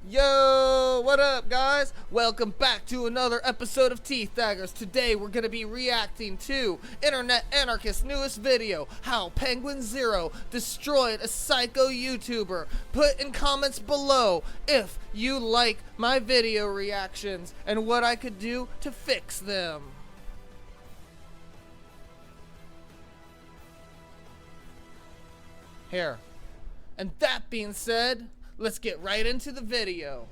Yo, what up guys? Welcome back to another episode of Teeth Daggers. Today we're gonna be reacting to Internet Anarchist's newest video, how Penguinz0 destroyed a psycho YouTuber. Put in comments below if you like my video reactions and what I could do to fix them. Here. And that being said, let's get right into the video.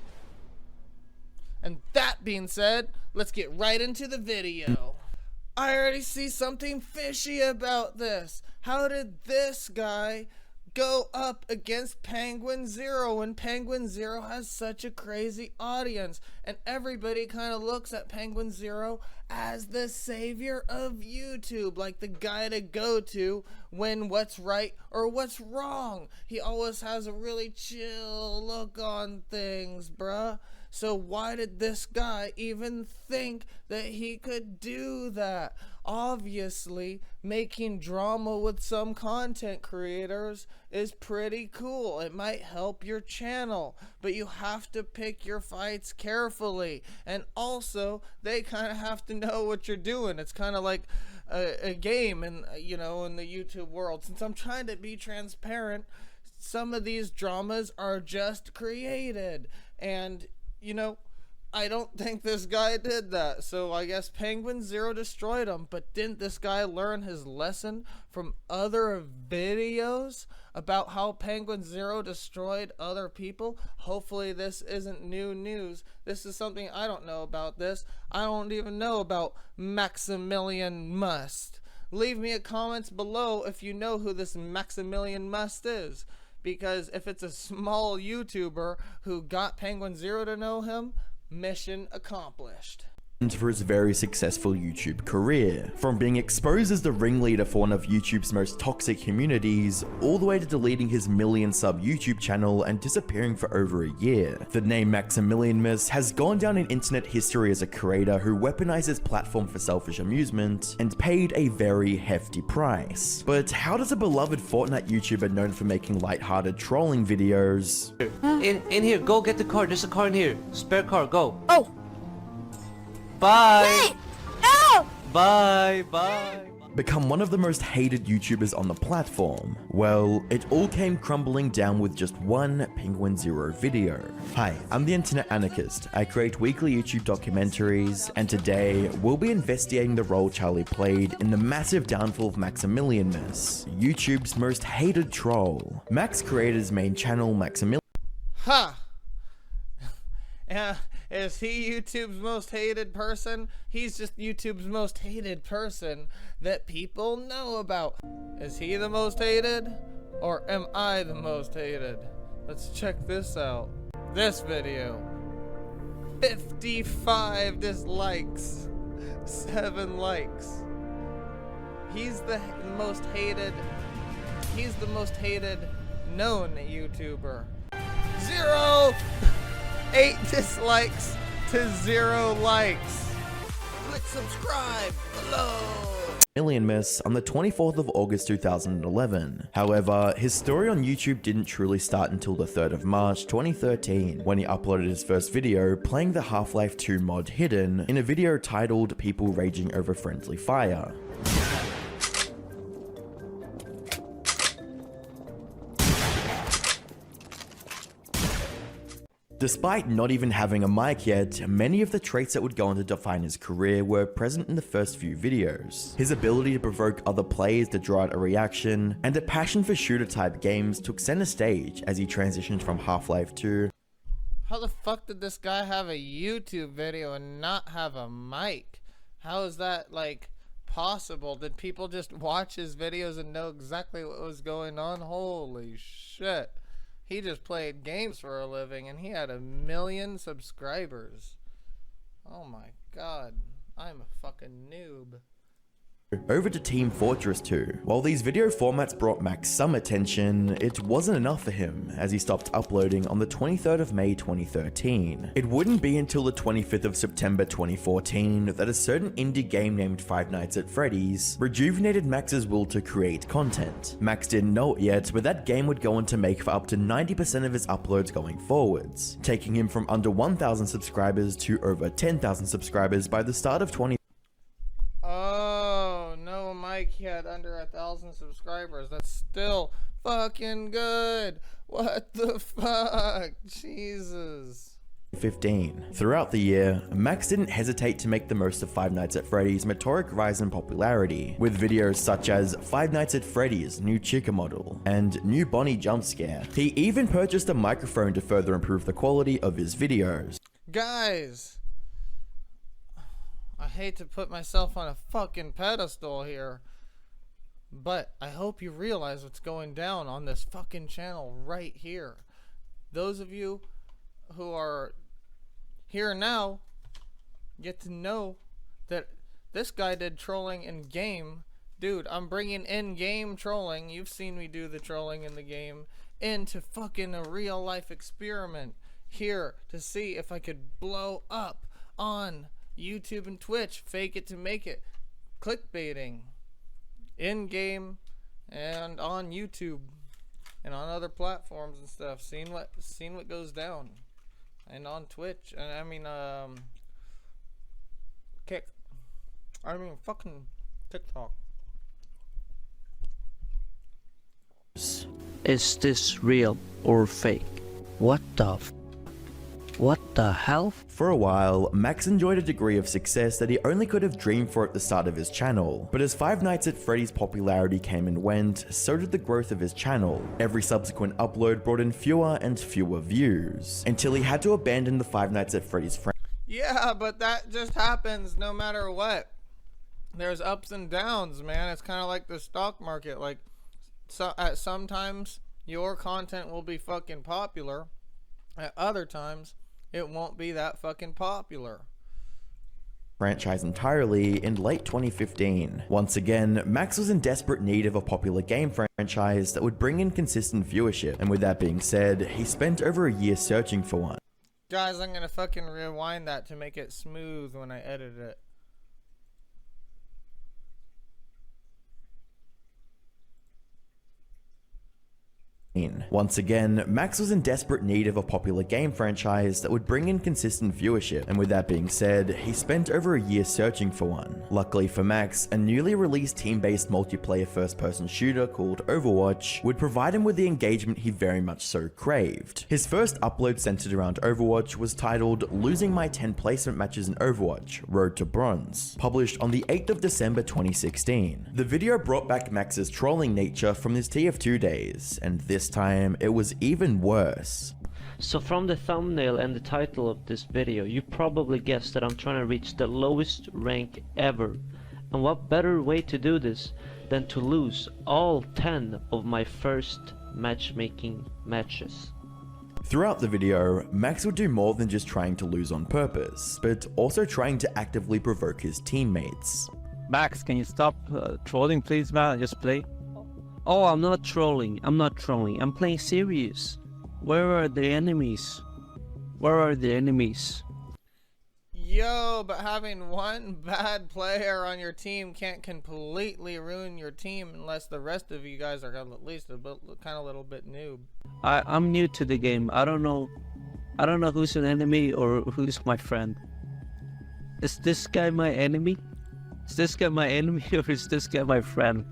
I already see something fishy about this. How did this guy go up against Penguinz0 when Penguinz0 has such a crazy audience? And everybody kind of looks at Penguinz0 as the savior of YouTube, like the guy to go to when what's right or what's wrong. He always has a really chill look on things, bruh. So why did this guy even think that he could do that? Obviously, making drama with some content creators is pretty cool. It might help your channel, but you have to pick your fights carefully. And also, they kind of have to know what you're doing. It's kind of like a game in the YouTube world. Since I'm trying to be transparent, some of these dramas are just created. And I don't think this guy did that. So I guess Penguinz0 destroyed him. But didn't this guy learn his lesson from other videos about how Penguinz0 destroyed other people? Hopefully this isn't new news. This is something I don't know about this. I don't even know about Maximilian Must. Leave me a comments below if you know who this Maximilian Must is. Because if it's a small YouTuber who got Penguinz0 to know him, mission accomplished. For his very successful YouTube career, from being exposed as the ringleader for one of YouTube's most toxic communities, all the way to deleting his million-sub YouTube channel and disappearing for over a year. The name Maximilian has gone down in internet history as a creator who weaponized his platform for selfish amusement and paid a very hefty price. But how does a beloved Fortnite YouTuber known for making lighthearted trolling videos In here, go get the car. There's a car in here. Spare car, go. Oh! Bye! Wait! No! Bye! become one of the most hated YouTubers on the platform? Well, it all came crumbling down with just one Penguinz0 video. Hi, I'm the Internet Anarchist. I create weekly YouTube documentaries, and today we'll be investigating the role Charlie played in the massive downfall of Maximilian, YouTube's most hated troll. Max created his main channel, Maximilian. Ha! Yeah, is he YouTube's most hated person? He's just YouTube's most hated person that people know about. Is he the most hated? Or am I the most hated? Let's check this out. This video. 55 dislikes. 7 likes. He's the most hated. He's the most hated known YouTuber. 8 dislikes to 0 likes. Click subscribe below. On the 24th of August 2011. However, his story on YouTube didn't truly start until the 3rd of March 2013, when he uploaded his first video playing the Half-Life 2 mod Hidden in a video titled People Raging Over Friendly Fire. Despite not even having a mic yet, many of the traits that would go on to define his career were present in the first few videos. His ability to provoke other players to draw out a reaction, and a passion for shooter-type games took center stage as he transitioned from Half-Life 2. How the fuck did this guy have a YouTube video and not have a mic? How is that, like, possible? Did people just watch his videos and know exactly what was going on? Holy shit. He just played games for a living and he had 1 million subscribers. Oh my god. I'm a fucking noob. over to Team Fortress 2. While these video formats brought Max some attention, it wasn't enough for him, as he stopped uploading on the 23rd of May 2013. It wouldn't be until the 25th of September 2014 that a certain indie game named Five Nights at Freddy's rejuvenated Max's will to create content. Max didn't know it yet, but that game would go on to make for up to 90% of his uploads going forwards, taking him from under 1,000 subscribers to over 10,000 subscribers by the start of 20. Oh, no, Mike, he had under 1,000 subscribers. That's still fucking good. What the fuck? Jesus. 15. Throughout the year, Max didn't hesitate to make the most of Five Nights at Freddy's meteoric rise in popularity, with videos such as Five Nights at Freddy's New Chica Model and New Bonnie Jump Scare. He even purchased a microphone to further improve the quality of his videos. Guys, I hate to put myself on a fucking pedestal here, but I hope you realize what's going down on this fucking channel right here. Those of you who are here now get to know that this guy did trolling in game. Dude, I'm bringing in-game trolling. You've seen me do the trolling in the game into fucking a real life experiment here to see if I could blow up on YouTube and Twitch. Fake it to make it. Clickbaiting in-game and on YouTube and on other platforms and stuff. Seen what goes down. And on Twitch, and fucking TikTok. Is this real or fake? What the hell? For a while, Max enjoyed a degree of success that he only could have dreamed for at the start of his channel. But as Five Nights at Freddy's popularity came and went, so did the growth of his channel. Every subsequent upload brought in fewer and fewer views, until he had to abandon the Five Nights at Freddy's franchise. Yeah, but that just happens no matter what. There's ups and downs, man. It's kind of like the stock market. Like, at sometimes your content will be fucking popular. At other times, it won't be that fucking popular. Franchise entirely in late 2015. Once again, Max was in desperate need of a popular game franchise that would bring in consistent viewership, and with that being said, he spent over a year searching for one. Guys, I'm gonna fucking rewind that to make it smooth when I edit it. Once again, Max was in desperate need of a popular game franchise that would bring in consistent viewership, and with that being said, he spent over a year searching for one. Luckily for Max, a newly released team-based multiplayer first-person shooter called Overwatch would provide him with the engagement he very much so craved. His first upload centered around Overwatch was titled Losing My 10 Placement Matches in Overwatch, Road to Bronze, published on the 8th of December 2016. The video brought back Max's trolling nature from his TF2 days, and this time it was even worse. So from the thumbnail and the title of this video, you probably guessed that I'm trying to reach the lowest rank ever. And what better way to do this than to lose all 10 of my first matchmaking matches. Throughout the video, Max would do more than just trying to lose on purpose, but also trying to actively provoke his teammates. Max, can you stop trolling, please, man? Just play. Oh, I'm not trolling. I'm playing serious. Where are the enemies? Yo, but having one bad player on your team can't completely ruin your team unless the rest of you guys are at least a bit, kind of little bit noob. I'm new to the game. I don't know who's an enemy or who's my friend. Is this guy my enemy? Is this guy my enemy or is this guy my friend?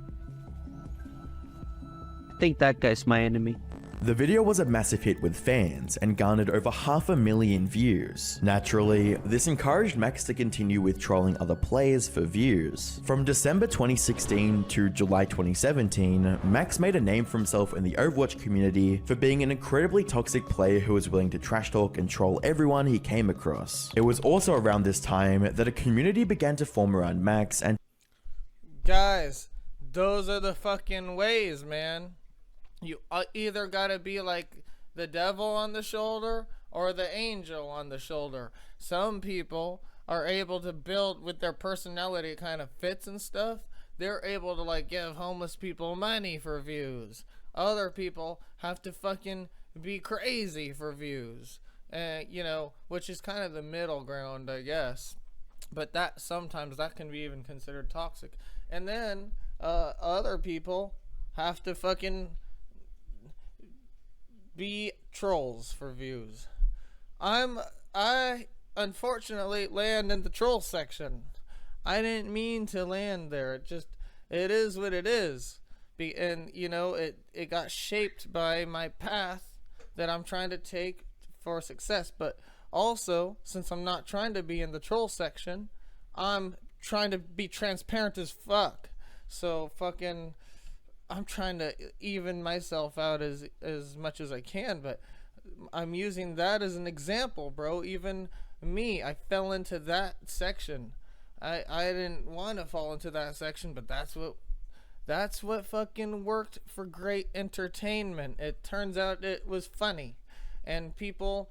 I think that guy's my enemy. The video was a massive hit with fans and garnered over 500,000 views. Naturally, this encouraged Max to continue with trolling other players for views. From December 2016 to July 2017, Max made a name for himself in the Overwatch community for being an incredibly toxic player who was willing to trash talk and troll everyone he came across. It was also around this time that a community began to form around Max and... Guys, those are the fucking ways, man. You either gotta be like the devil on the shoulder or the angel on the shoulder. Some people are able to build with their personality, it kind of fits and stuff. they're able to like give homeless people money for views. Other people have to fucking be crazy for views. You know, which is kind of the middle ground, I guess. But that sometimes that can be even considered toxic. And then other people have to fucking be trolls for views. I unfortunately land in the troll section. I didn't mean to land there. It is what it is. And you know, it got shaped by my path that I'm trying to take for success. But also, since I'm not trying to be in the troll section, I'm trying to be transparent as fuck. So fucking I'm trying to even myself out as much as I can, but I'm using that as an example, bro. Even me, I fell into that section. I didn't want to fall into that section, but that's what fucking worked for great entertainment. It turns out it was funny, and people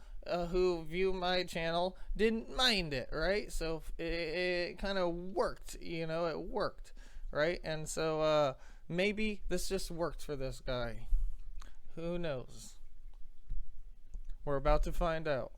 who view my channel didn't mind it, right? So it kind of worked, you know, it worked, right? And so maybe this just worked for this guy. Who knows? We're about to find out.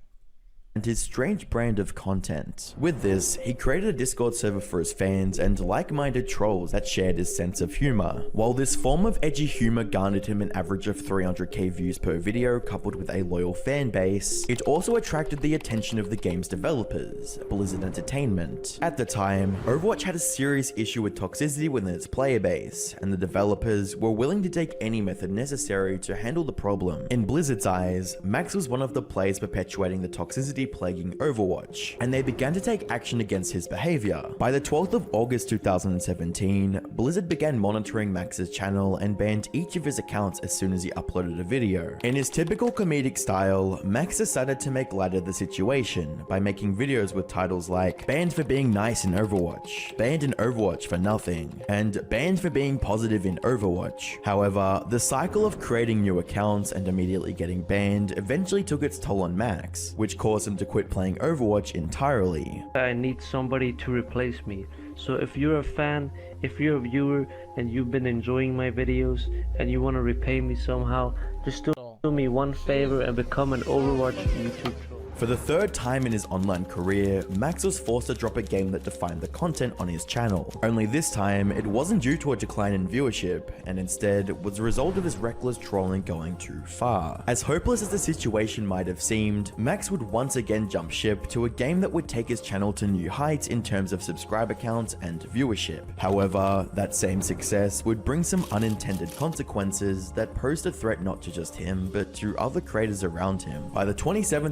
And his strange brand of content. With this, he created a Discord server for his fans and like-minded trolls that shared his sense of humor. While this form of edgy humor garnered him an average of 300k views per video coupled with a loyal fan base, it also attracted the attention of the game's developers, Blizzard Entertainment. At the time, Overwatch had a serious issue with toxicity within its player base, and the developers were willing to take any method necessary to handle the problem. In Blizzard's eyes, Max was one of the players perpetuating the toxicity plaguing Overwatch, and they began to take action against his behavior. By the 12th of August 2017, Blizzard began monitoring Max's channel and banned each of his accounts as soon as he uploaded a video. In his typical comedic style, Max decided to make light of the situation by making videos with titles like "Banned for being nice in Overwatch," "Banned in Overwatch for nothing," and "Banned for being positive in Overwatch." However, the cycle of creating new accounts and immediately getting banned eventually took its toll on Max, which caused him to quit playing Overwatch entirely. I need somebody to replace me. So if you're a fan, if you're a viewer and you've been enjoying my videos and you want to repay me somehow, just do me one favor and become an Overwatch YouTube troll. For the third time in his online career, Max was forced to drop a game that defined the content on his channel. Only this time, it wasn't due to a decline in viewership, and instead was a result of his reckless trolling going too far. As hopeless as the situation might have seemed, Max would once again jump ship to a game that would take his channel to new heights in terms of subscriber counts and viewership. However, that same success would bring some unintended consequences that posed a threat not to just him, but to other creators around him. By the 27th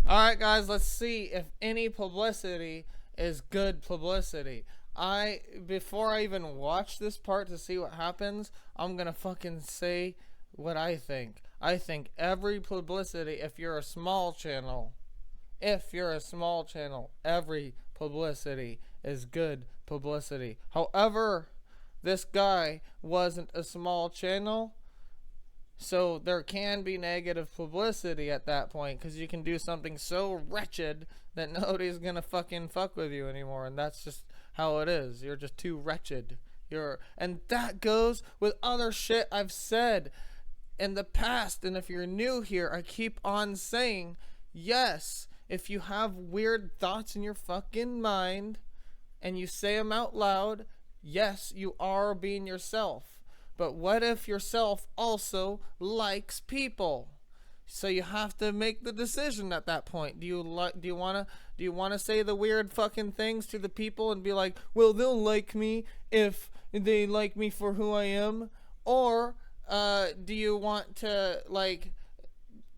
Alright guys, let's see if any publicity is good publicity. Before I even watch this part to see what happens, I'm gonna fucking say what I think. I think every publicity, if you're a small channel, every publicity is good publicity. However, this guy wasn't a small channel, so there can be negative publicity at that point, because you can do something so wretched that nobody's gonna fucking fuck with you anymore, and that's just how it is. You're just too wretched. And that goes with other shit I've said in the past. And if you're new here, I keep on saying, yes, if you have weird thoughts in your fucking mind and you say them out loud, yes, you are being yourself. But what if yourself also likes people? So you have to make the decision at that point. Do you want to say the weird fucking things to the people and be like, well, they'll like me if they like me for who I am? Or do you want to like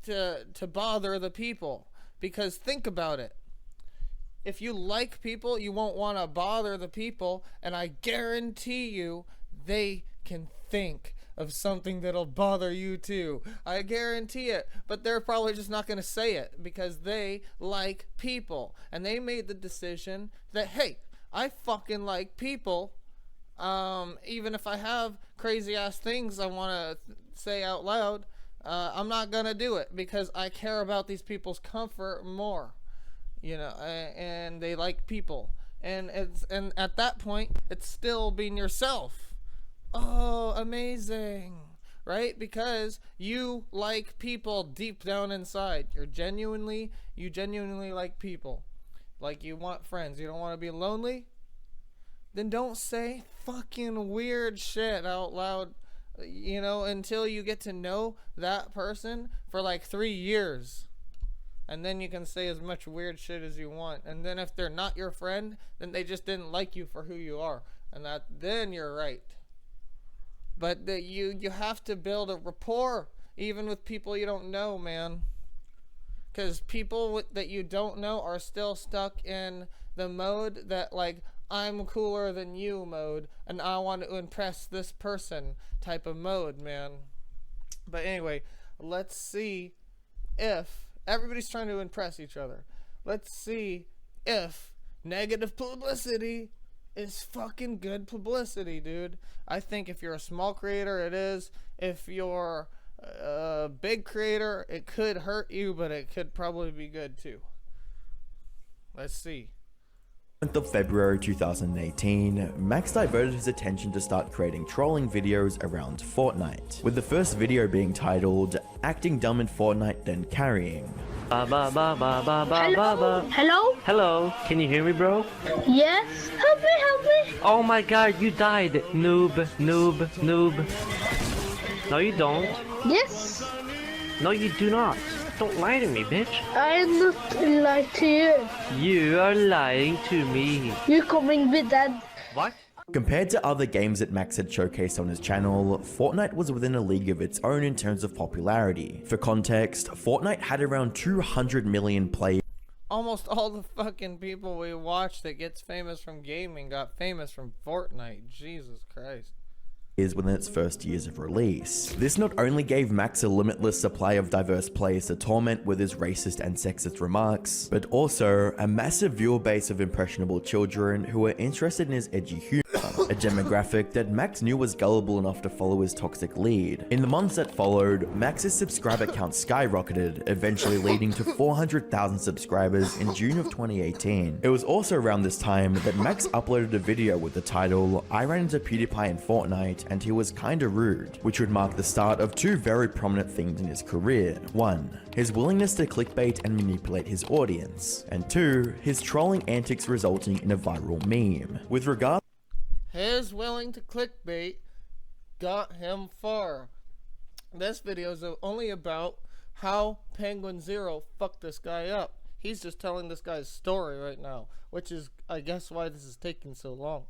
to bother the people? Because think about it. If you like people, you won't want to bother the people, and I guarantee you they can think of something that'll bother you too. I guarantee it. But they're probably just not going to say it because they like people, and they made the decision that, hey, I fucking like people. Even if I have crazy ass things I want to say out loud, I'm not going to do it because I care about these people's comfort more, you know, and they like people. and at that point it's still being yourself. Oh, amazing, right? Because you like people deep down inside. You genuinely like people. Like, you want friends. You don't want to be lonely? Then don't say fucking weird shit out loud, until you get to know that person for like 3 years. And then you can say as much weird shit as you want. And then if they're not your friend, then they just didn't like you for who you are. And then you're right. But you have to build a rapport, even with people you don't know, man. Because people that you don't know are still stuck in the mode that, like, I'm cooler than you mode, and I want to impress this person type of mode, man. But anyway, let's see if everybody's trying to impress each other. Let's see if negative publicity is fucking good publicity, dude. I think if you're a small creator, it is. If you're a big creator, it could hurt you, but it could probably be good too. Let's see. Of February 2018, Max diverted his attention to start creating trolling videos around Fortnite, with the first video being titled Acting Dumb in Fortnite Then Carrying. Hello? Hello, can you hear me, bro? Yes? Help me! Oh my god, you died. Noob. No, you don't. Yes? No, you do not. Don't lie to me, bitch. I'm not lying to you. You are lying to me. You're coming with that. What? Compared to other games that Max had showcased on his channel, Fortnite was within a league of its own in terms of popularity. For context, Fortnite had around 200 million players. Almost all the fucking people we watch that gets famous from gaming got famous from Fortnite. Jesus Christ. Within its first years of release. This not only gave Max a limitless supply of diverse players to torment with his racist and sexist remarks, but also a massive viewer base of impressionable children who were interested in his edgy humor, a demographic that Max knew was gullible enough to follow his toxic lead. In the months that followed, Max's subscriber count skyrocketed, eventually leading to 400,000 subscribers in June of 2018. It was also around this time that Max uploaded a video with the title, I ran into PewDiePie in Fortnite and he was kinda rude, which would mark the start of two very prominent things in his career. One, his willingness to clickbait and manipulate his audience, and two, his trolling antics resulting in a viral meme. With regard His willing to clickbait got him far. This video is only about how Penguinz0 fucked this guy up. He's just telling this guy's story right now, which is, I guess, why this is taking so long.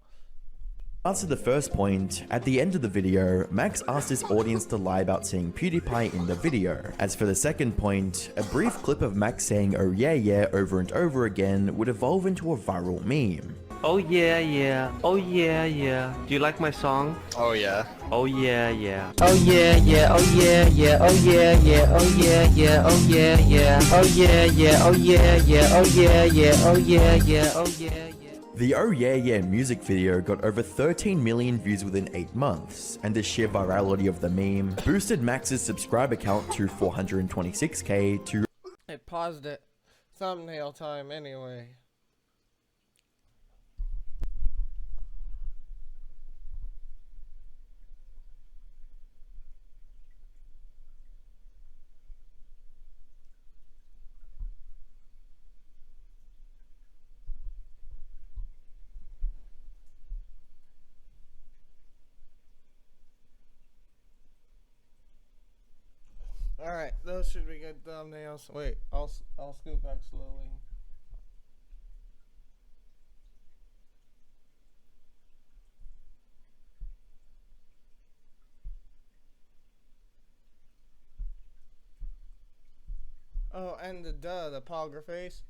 to the first point, at the end of the video, Max asked his audience to lie about seeing PewDiePie in the video. As for the second point, a brief clip of Max saying oh yeah over and over again would evolve into a viral meme. Oh yeah. Oh yeah. Do you like my song? Oh yeah. Oh yeah. Oh yeah. Oh yeah. Oh yeah. Oh yeah. Oh yeah. Oh yeah. Oh yeah. Oh yeah. Oh yeah. The Oh Yeah music video got over 13 million views within 8 months, and the sheer virality of the meme boosted Max's subscriber count to 426k to... I paused it. Thumbnail time anyway. Alright, those should be good thumbnails. Wait, I'll scoot back slowly. Oh, and the power face.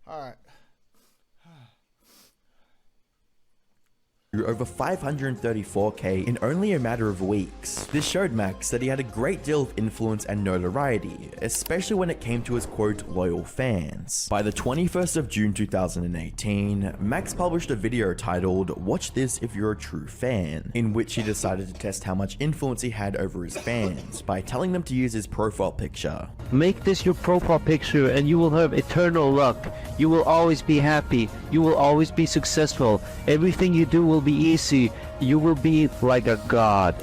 Alright. over 534k in only a matter of weeks. This showed Max that he had a great deal of influence and notoriety, especially when it came to his quote loyal fans. By the 21st of June 2018, Max published a video titled "Watch This If You're a True Fan," in which he decided to test how much influence he had over his fans by telling them to use his profile picture. Make this your profile picture and you will have eternal luck. You will always be happy. You will always be successful. Everything you do will be easy. You will be like a god.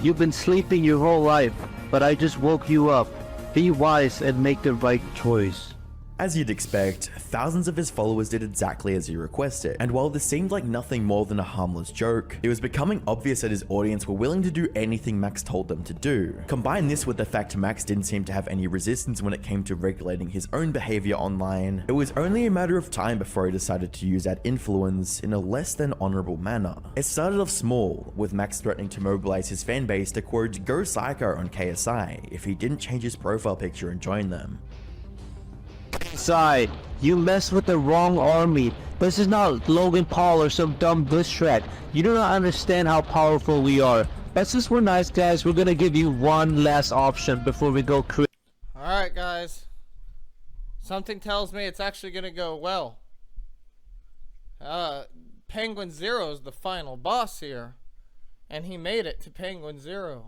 You've been sleeping your whole life, but I just woke you up. Be wise and make the right choice. As you'd expect, thousands of his followers did exactly as he requested, and while this seemed like nothing more than a harmless joke, it was becoming obvious that his audience were willing to do anything Max told them to do. Combine this with the fact Max didn't seem to have any resistance when it came to regulating his own behavior online, it was only a matter of time before he decided to use that influence in a less than honorable manner. It started off small, with Max threatening to mobilize his fanbase to quote go psycho on KSI if he didn't change his profile picture and join them. Side, you mess with the wrong army. This is not Logan Paul or some dumb diss track. You do not understand how powerful we are. But since we're nice guys, we're gonna give you one last option before we go crazy. Alright, guys. Something tells me it's actually gonna go well. Penguinz0 is the final boss here. And he made it to Penguinz0.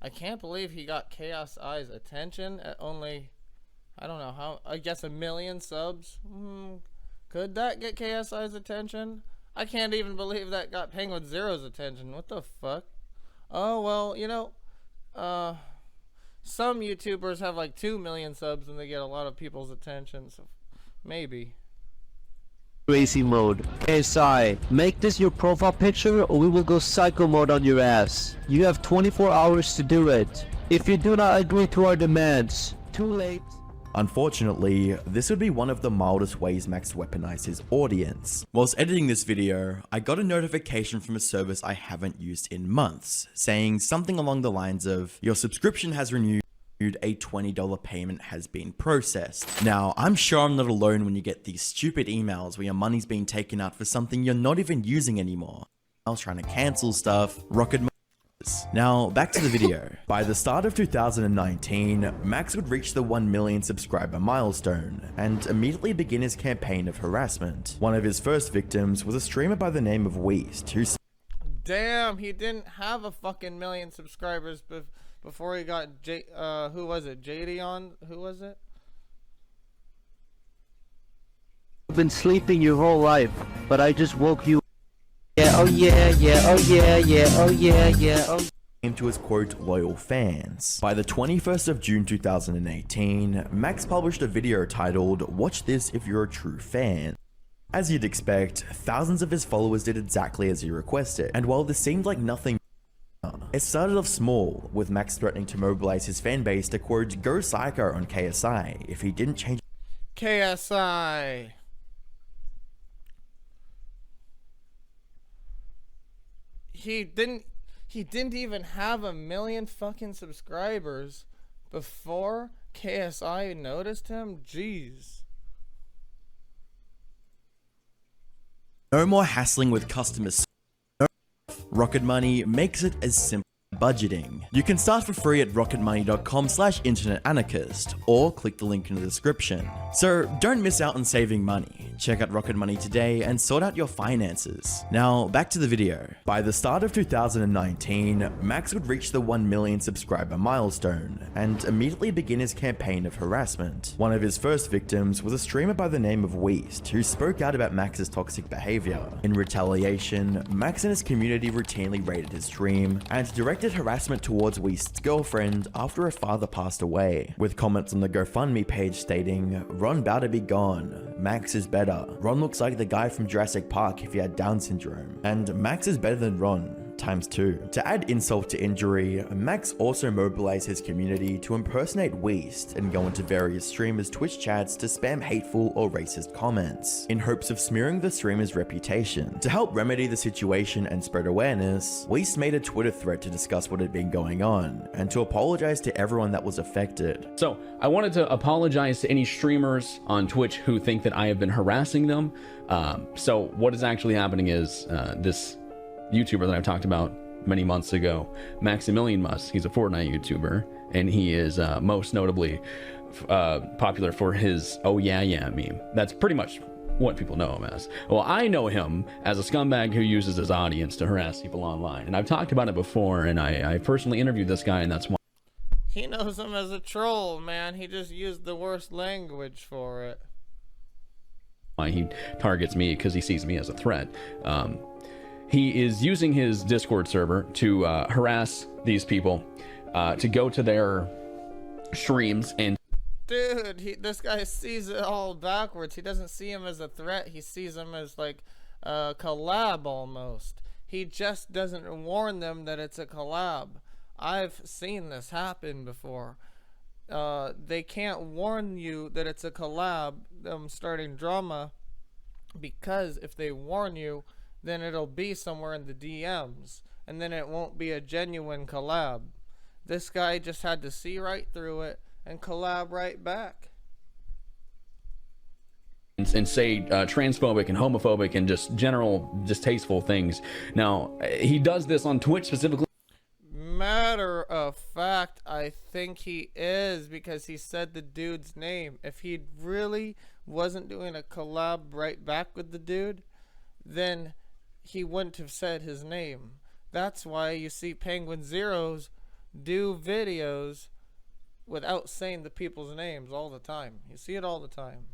I can't believe he got KSI's attention at only... I don't know how, I guess 1 million subs? Could that get KSI's attention? I can't even believe that got Penguinz0's attention. What the fuck? Oh, well, you know, some YouTubers have like 2 million subs and they get a lot of people's attention, so maybe. Crazy mode. KSI, make this your profile picture or we will go psycho mode on your ass. You have 24 hours to do it. If you do not agree to our demands, too late. Unfortunately, this would be one of the mildest ways Max weaponized his audience. Whilst editing this video, I got a notification from a service I haven't used in months, saying something along the lines of, your subscription has renewed, a $20 payment has been processed. Now, I'm sure I'm not alone when you get these stupid emails where your money's being taken out for something you're not even using anymore. I was trying to cancel stuff, rocket. Now, back to the video. By the start of 2019, Max would reach the 1 million subscriber milestone, and immediately begin his campaign of harassment. One of his first victims was a streamer by the name of Weast, who... Damn, he didn't have a fucking million subscribers before he got who was it? JD on? Who was it? You've been sleeping your whole life, but I just woke you. Yeah, oh yeah, yeah, oh yeah, yeah, oh yeah, yeah, oh. Came to his quote loyal fans. By the 21st of June 2018, Max published a video titled "Watch This If You're a True Fan." As you'd expect, thousands of his followers did exactly as he requested, and while this seemed like nothing, it started off small, with Max threatening to mobilize his fanbase to quote go psycho on KSI if he didn't change KSI. He didn't even have 1 million fucking subscribers before KSI noticed him? Jeez. No more hassling with customers. Rocket Money makes it as simple as budgeting. You can start for free at rocketmoney.com/internetanarchist or click the link in the description. So don't miss out on saving money. Check out Rocket Money today and sort out your finances. Now back to the video. By the start of 2019, Max would reach the 1 million subscriber milestone and immediately begin his campaign of harassment. One of his first victims was a streamer by the name of Weast, who spoke out about Max's toxic behavior. In retaliation, Max and his community routinely raided his stream and directed harassment towards Weast's girlfriend after her father passed away, with comments on the GoFundMe page stating, "Ron bout to be gone. Max is better. Ron looks like the guy from Jurassic Park if he had Down syndrome. And Max is better than Ron. ×2. To add insult to injury, Max also mobilized his community to impersonate Weast and go into various streamers' Twitch chats to spam hateful or racist comments, in hopes of smearing the streamer's reputation. To help remedy the situation and spread awareness, Weast made a Twitter thread to discuss what had been going on, and to apologize to everyone that was affected. So, I wanted to apologize to any streamers on Twitch who think that I have been harassing them. So what is actually happening is this YouTuber that I've talked about many months ago, Maximilian Musk. He's a Fortnite YouTuber, and he is most notably popular for his "Oh yeah yeah" meme. That's pretty much what people know him as. Well, I know him as a scumbag who uses his audience to harass people online, and I've talked about it before, and I personally interviewed this guy, and that's why He knows him as a troll, man. He just used the worst language for it. he targets me, because he sees me as a threat. He is using his Discord server to harass these people, to go to their streams and Dude, this guy sees it all backwards. He doesn't see him as a threat. He sees him as like a collab almost. He just doesn't warn them that it's a collab. I've seen this happen before. They can't warn you that it's a collab, them starting drama, because if they warn you, then it'll be somewhere in the DMs, and then it won't be a genuine collab. This guy just had to see right through it and collab right back. and say transphobic and homophobic and just general distasteful things. Now, he does this on Twitch specifically. Matter of fact, I think he is, because he said the dude's name. If he really wasn't doing a collab right back with the dude, then he wouldn't have said his name. That's why you see Penguinz0 do videos without saying the people's names all the time. You see it all the time.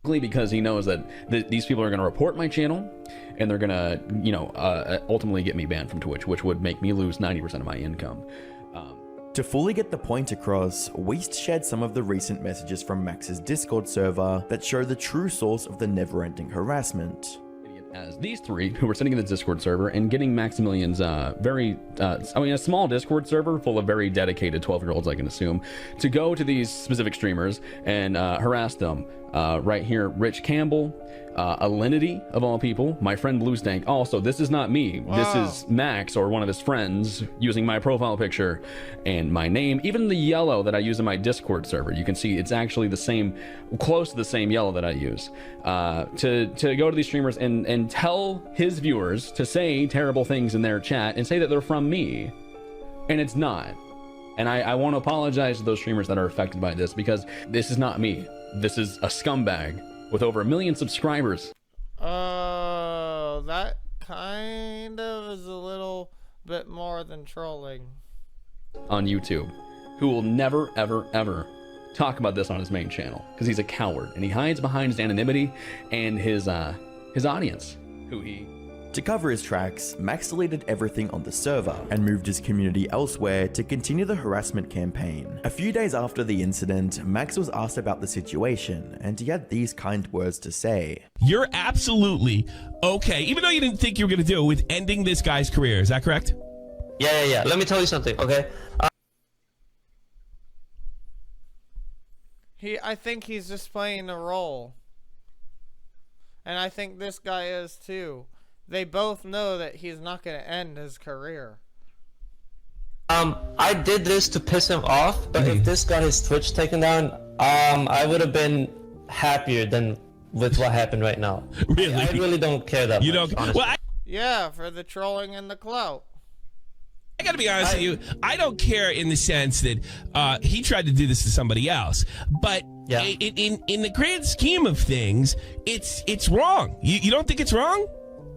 Because he knows that these people are going to report my channel, and they're going to, ultimately get me banned from Twitch, which would make me lose 90% of my income. To fully get the point across, Weast shared some of the recent messages from Max's Discord server that show the true source of the never-ending harassment. As these three who were sitting in the Discord server and getting Maximilian's a small Discord server full of very dedicated 12-year-olds, I can assume, to go to these specific streamers and harass them. Right here, Rich Campbell, Alinity of all people, my friend Bluestank. Also, this is not me. Wow. This is Max or one of his friends using my profile picture and my name. Even the yellow that I use in my Discord server, you can see it's actually the same, close to the same yellow that I use. To go to these streamers and tell his viewers to say terrible things in their chat and say that they're from me, and it's not. And I want to apologize to those streamers that are affected by this, because this is not me. This is a scumbag with over 1 million subscribers. Oh, that kind of is a little bit more than trolling. On YouTube, who will never, ever, ever talk about this on his main channel, because he's a coward and he hides behind his anonymity and his audience, who he... To cover his tracks, Max deleted everything on the server and moved his community elsewhere to continue the harassment campaign. A few days after the incident, Max was asked about the situation, and he had these kind words to say. You're absolutely okay, even though you didn't think you were going to do it, with ending this guy's career. Is that correct? Yeah. Let me tell you something, okay? I think he's just playing a role. And I think this guy is too. They both know that he's not going to end his career. I did this to piss him off, but if this got his Twitch taken down, I would have been happier than with what happened right now. Really? I really don't care that You much, don't... honestly. Well, Yeah, for the trolling and the clout. I gotta be honest with you. I don't care in the sense that he tried to do this to somebody else, but Yeah. in the grand scheme of things, it's wrong. You don't think it's wrong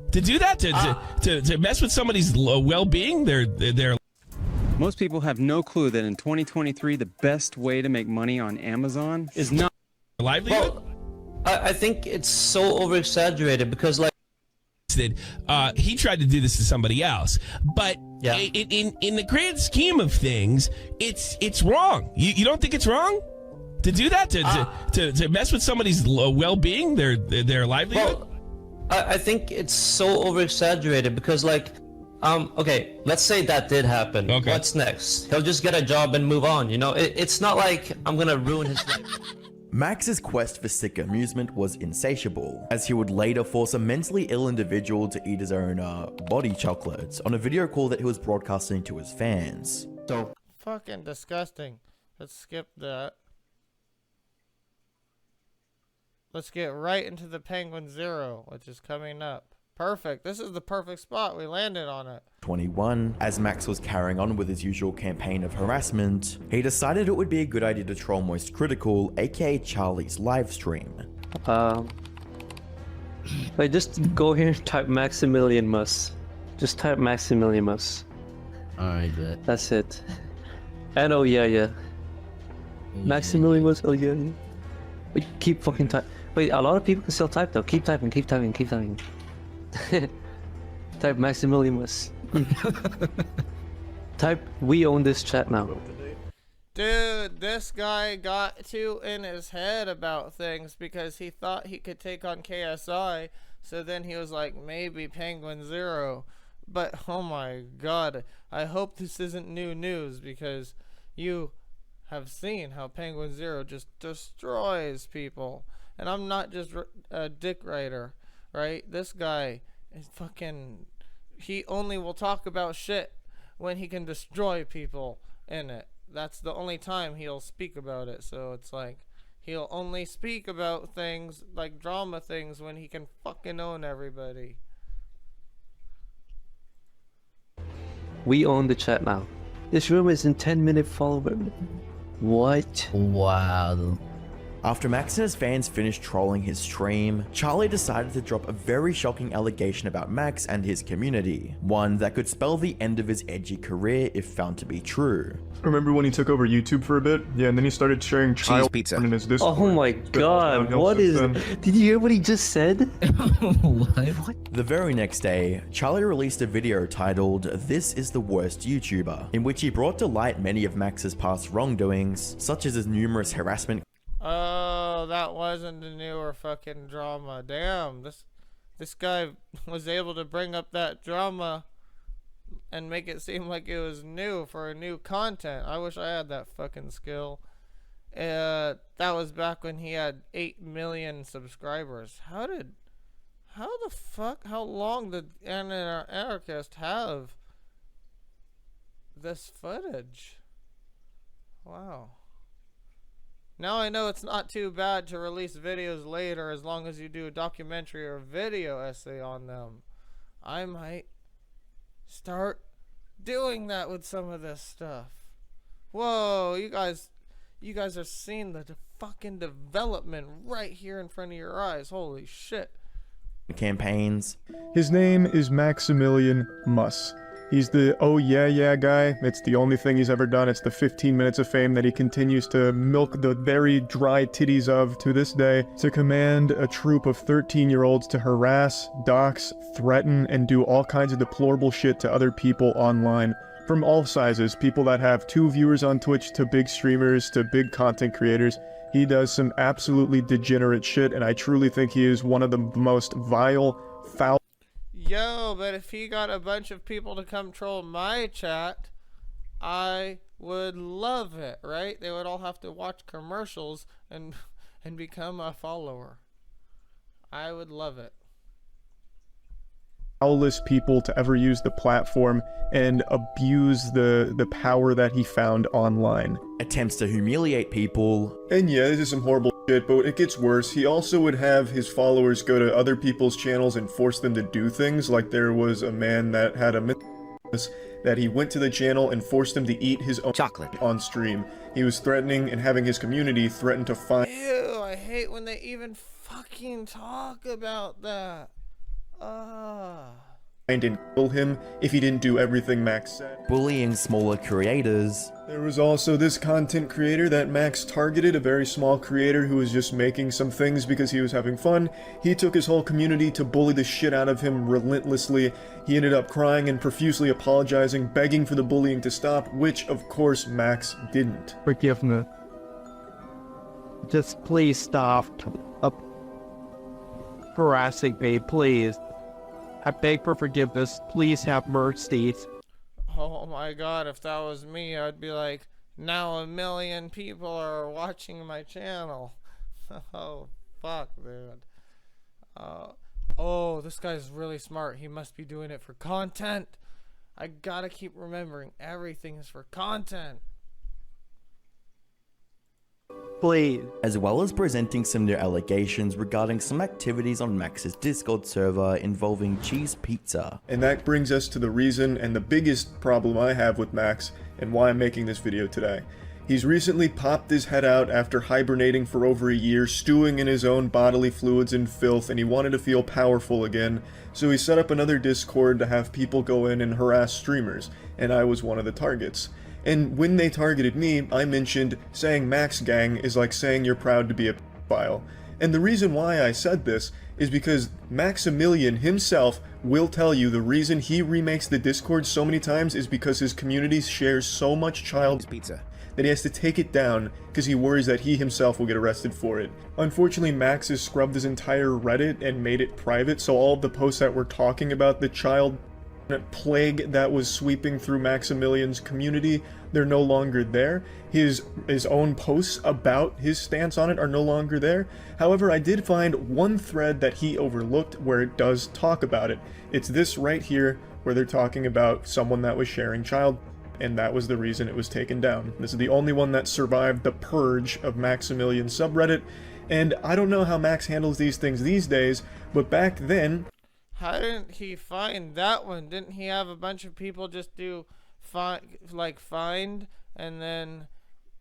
to do that, to mess with somebody's well-being, their Most people have no clue that in 2023, the best way to make money on Amazon is not livelihood? Well, I think it's so over-exaggerated because, like, that he tried to do this to somebody else, but Yeah. in the grand scheme of things, it's wrong. You don't think it's wrong to do that, to mess with somebody's well-being, their livelihood? well, I think it's so over-exaggerated because, like, okay, let's say that did happen. Okay. What's next? He'll just get a job and move on, you know? It's not like I'm gonna ruin his life. Max's quest for sick amusement was insatiable, as he would later force a mentally ill individual to eat his own body chocolates on a video call that he was broadcasting to his fans. So, Fucking disgusting. Let's skip that. Let's get right into the Penguinz0, which is coming up. Perfect. This is the perfect spot. We landed on it. 21, as Max was carrying on with his usual campaign of harassment, he decided it would be a good idea to troll Most Critical, aka Charlie's livestream. Wait, just go here and type Maximilian Mus. Just type Maximilian Mus. Alright, bet. That's it. And oh yeah. Maximilian Mus, oh yeah. Wait, keep fucking type. Wait, a lot of people can still type though. Keep typing. Type Maximilian Mus. Type we own this chat now. Dude, this guy got too in his head about things because he thought he could take on KSI. So then he was like, maybe Penguinz0. But oh my god, I hope this isn't new news because you have seen how Penguinz0 just destroys people. And I'm not just a dick writer, right? This guy is fucking... He only will talk about shit when he can destroy people in it. That's the only time he'll speak about it. So it's like, he'll only speak about things, like drama things, when he can fucking own everybody. We own the chat now. This room is in 10-minute follower. What? Wow. After Max and his fans finished trolling his stream, Charlie decided to drop a very shocking allegation about Max and his community, one that could spell the end of his edgy career if found to be true. Remember when he took over YouTube for a bit? Yeah, and then he started sharing child porn in his Discord. Oh my god, what is... Did you hear what he just said? What? The very next day, Charlie released a video titled "This is the Worst YouTuber," in which he brought to light many of Max's past wrongdoings, such as his numerous harassment. Oh, that wasn't a newer fucking drama. Damn, this guy was able to bring up that drama and make it seem like it was new for a new content. I wish I had that fucking skill. That was back when he had 8 million subscribers. How long did Anarchist have this footage? Wow. Now I know it's not too bad to release videos later as long as you do a documentary or video essay on them. I might start doing that with some of this stuff. Whoa, you guys are seeing the fucking development right here in front of your eyes. Holy shit. Campaigns. His name is Maximilian Mus. He's the oh yeah guy. It's the only thing he's ever done. It's the 15 minutes of fame that he continues to milk the very dry titties of to this day, to command a troop of 13-year-olds to harass, dox, threaten, and do all kinds of deplorable shit to other people online. From all sizes, people that have 2 viewers on Twitch to big streamers to big content creators. He does some absolutely degenerate shit, and I truly think he is one of the most vile, foul... Yo, but if he got a bunch of people to come troll my chat, I would love it, right? They would all have to watch commercials and become a follower. I would love it. Foulest people to ever use the platform and abuse the power that he found online. Attempts to humiliate people. And yeah, this is some horrible shit, but it gets worse. He also would have his followers go to other people's channels and force them to do things, like there was a man that had a that he went to the channel and forced him to eat his own chocolate on stream. He was threatening and having his community threaten to find... Ew, I hate when they even fucking talk about that. And kill him if he didn't do everything Max said. Bullying smaller creators. There was also this content creator that Max targeted, a very small creator who was just making some things because he was having fun. He took his whole community to bully the shit out of him relentlessly. He ended up crying and profusely apologizing, begging for the bullying to stop, which of course Max didn't. Forgive me. Just please stop harassing me, please. I beg for forgiveness. Please have mercy. Oh my god, if that was me, I'd be like, now 1 million people are watching my channel. Oh, fuck, dude. Oh, this guy's really smart. He must be doing it for content. I gotta keep remembering, everything is for content. Please. as well as presenting some new allegations regarding some activities on Max's Discord server involving cheese pizza. And that brings us to the reason and the biggest problem I have with Max and why I'm making this video today. He's recently popped his head out after hibernating for over a year, stewing in his own bodily fluids and filth, and he wanted to feel powerful again, so he set up another Discord to have people go in and harass streamers, and I was one of the targets. And when they targeted me, I mentioned saying Max Gang is like saying you're proud to be a pedophile. And the reason why I said this is because Maximilian himself will tell you the reason he remakes the Discord so many times is because his community shares so much child pizza that he has to take it down because he worries that he himself will get arrested for it. Unfortunately, Max has scrubbed his entire Reddit and made it private, so all of the posts that were talking about the child plague that was sweeping through Maximilian's community, they're no longer there. His own posts about his stance on it are no longer there. However, I did find one thread that he overlooked where it does talk about it. It's this right here where they're talking about someone that was sharing child, and that was the reason it was taken down. This is the only one that survived the purge of Maximilian subreddit, and I don't know how Max handles these things these days, but back then... How didn't he find that one? Didn't he have a bunch of people just do find, and then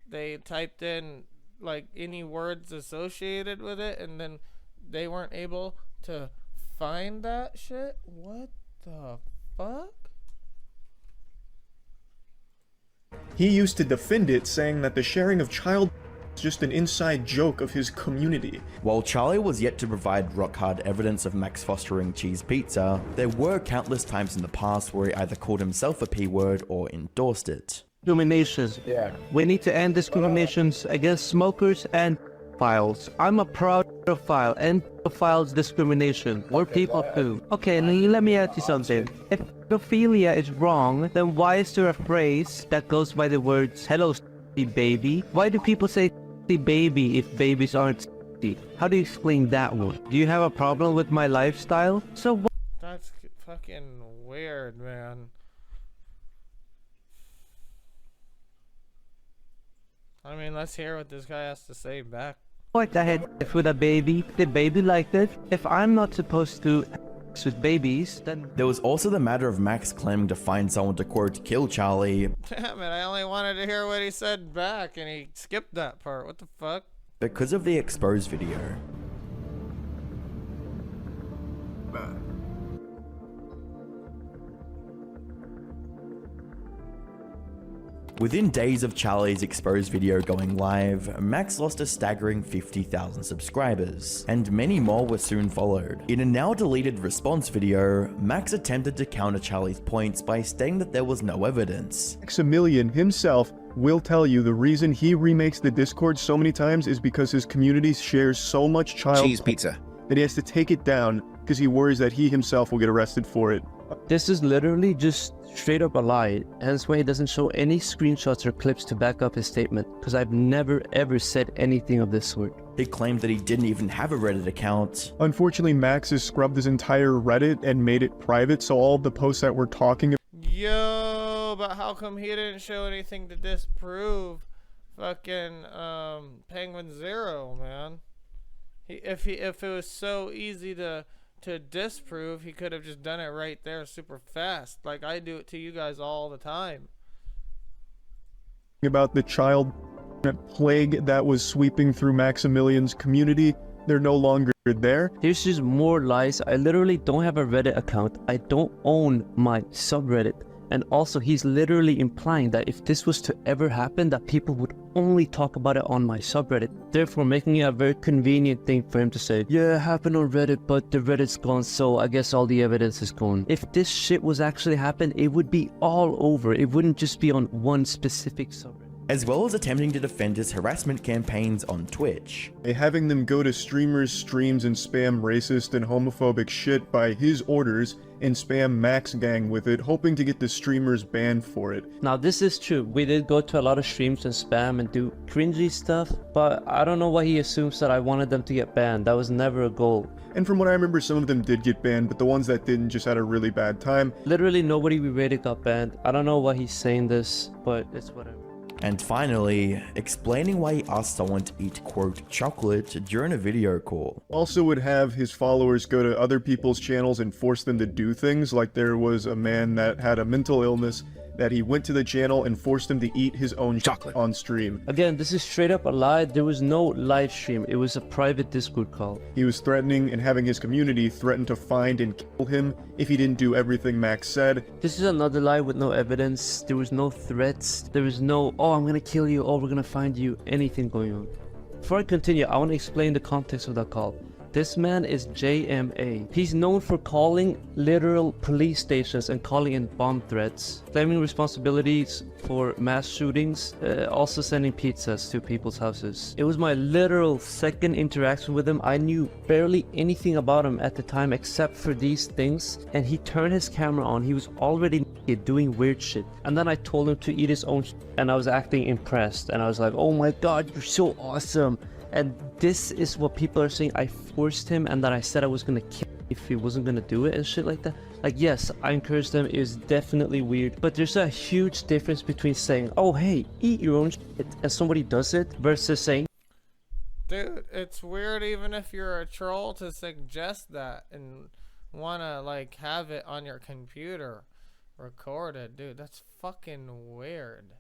they typed in like any words associated with it, and then they weren't able to find that shit? What the fuck? He used to defend it, saying that the sharing of child is just an inside joke of his community. While Charlie was yet to provide rock-hard evidence of Max fostering cheese pizza, there were countless times in the past where he either called himself a P-word or endorsed it. Discriminations. Yeah. We need to end discriminations against smokers and pedophiles. I'm a proud pedophile, and pedophiles discrimination. Or people too. Okay, let me ask you something. If pedophilia is wrong, then why is there a phrase that goes by the words, hello, baby? Why do people say baby if babies aren't? How do you explain that one? Do you have a problem with my lifestyle? So what? That's fucking weird, man. I mean, let's hear what this guy has to say back. What I had with a baby, the baby liked it. If I'm not supposed to with babies, then... There was also the matter of Max claiming to find someone to quote kill Charlie. Damn it, I only wanted to hear what he said back, and he skipped that part. What the fuck? Because of the exposed video. Within days of Charlie's exposed video going live, Max lost a staggering 50,000 subscribers, and many more were soon followed. In a now deleted response video, Max attempted to counter Charlie's points by stating that there was no evidence. Maximilian himself will tell you the reason he remakes the Discord so many times is because his community shares so much child cheese pizza that he has to take it down because he worries that he himself will get arrested for it. This is literally just straight up a lie, hence why he doesn't show any screenshots or clips to back up his statement, because I've never ever said anything of this sort. He claimed that he didn't even have a Reddit account. Unfortunately, Max has scrubbed his entire Reddit and made it private, so all the posts that we're talking about... Yo, but how come he didn't show anything to disprove fucking Penguinz0, man? If it was so easy to disprove, he could have just done it right there super fast, like I do it to you guys all the time. About the child plague that was sweeping through Maximilian's community, they're no longer there. There's just more lies. I literally don't have a Reddit account. I don't own my subreddit. And also, he's literally implying that if this was to ever happen, that people would only talk about it on my subreddit, therefore making it a very convenient thing for him to say, yeah, it happened on Reddit, but the Reddit's gone, so I guess all the evidence is gone. If this shit was actually happened, it would be all over. It wouldn't just be on one specific subreddit. As well as attempting to defend his harassment campaigns on Twitch. Having them go to streamers' streams and spam racist and homophobic shit by his orders and spam Max Gang with it, hoping to get the streamers banned for it. Now this is true, we did go to a lot of streams and spam and do cringy stuff, but I don't know why he assumes that I wanted them to get banned. That was never a goal. And from what I remember, some of them did get banned, but the ones that didn't just had a really bad time. Literally nobody we rated got banned. I don't know why he's saying this, but it's whatever. And finally, explaining why he asked someone to eat, quote, chocolate during a video call. Also would have his followers go to other people's channels and force them to do things, like there was a man that had a mental illness that he went to the channel and forced him to eat his own chocolate on stream. Again, this is straight up a lie. There was no live stream. It was a private Discord call. He was threatening and having his community threaten to find and kill him if he didn't do everything Max said. This is another lie with no evidence. There was no threats. There was no, oh, I'm gonna kill you, oh, we're gonna find you, anything going on. Before I continue, I want to explain the context of that call. This man is JMA. He's known for calling literal police stations and calling in bomb threats, claiming responsibilities for mass shootings, also sending pizzas to people's houses. It was my literal second interaction with him. I knew barely anything about him at the time except for these things, and he turned his camera on. He was already naked doing weird shit. And then I told him to eat his own shit, and I was acting impressed, and I was like, oh my god, you're so awesome. And this is what people are saying. I forced him, and then I said I was gonna kill him if he wasn't gonna do it and shit like that. Like, yes, I encouraged him. It was definitely weird, but there's a huge difference between saying, oh hey, eat your own shit, and somebody does it, versus saying, dude, it's weird even if you're a troll to suggest that and wanna like have it on your computer recorded. Dude, that's fucking weird.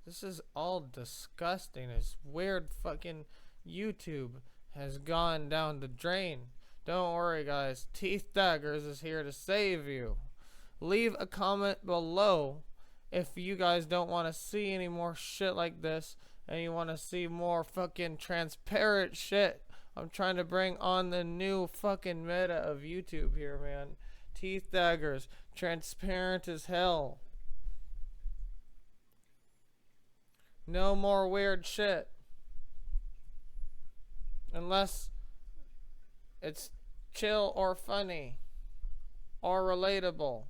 This is all disgusting. This weird fucking YouTube has gone down the drain. Don't worry, guys. teethdaggers is here to save you. Leave a comment below if you guys don't want to see any more shit like this and you want to see more fucking transparent shit. I'm trying to bring on the new fucking meta of YouTube here, man. teethdaggers, transparent as hell. No more weird shit. Unless it's chill or funny or relatable.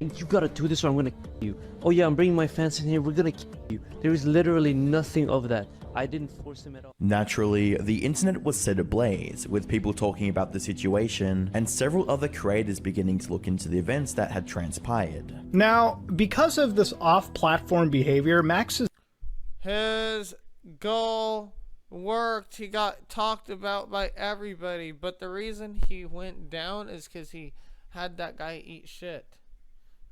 you gotta do this or I'm gonna kill you. Oh yeah, I'm bringing my fans in here, we're gonna kill you. There is literally nothing of that. I didn't force him at all. Naturally, the internet was set ablaze, with people talking about the situation, and several other creators beginning to look into the events that had transpired. Now, because of this off-platform behavior, his goal worked. He got talked about by everybody, but the reason he went down is because he had that guy eat shit.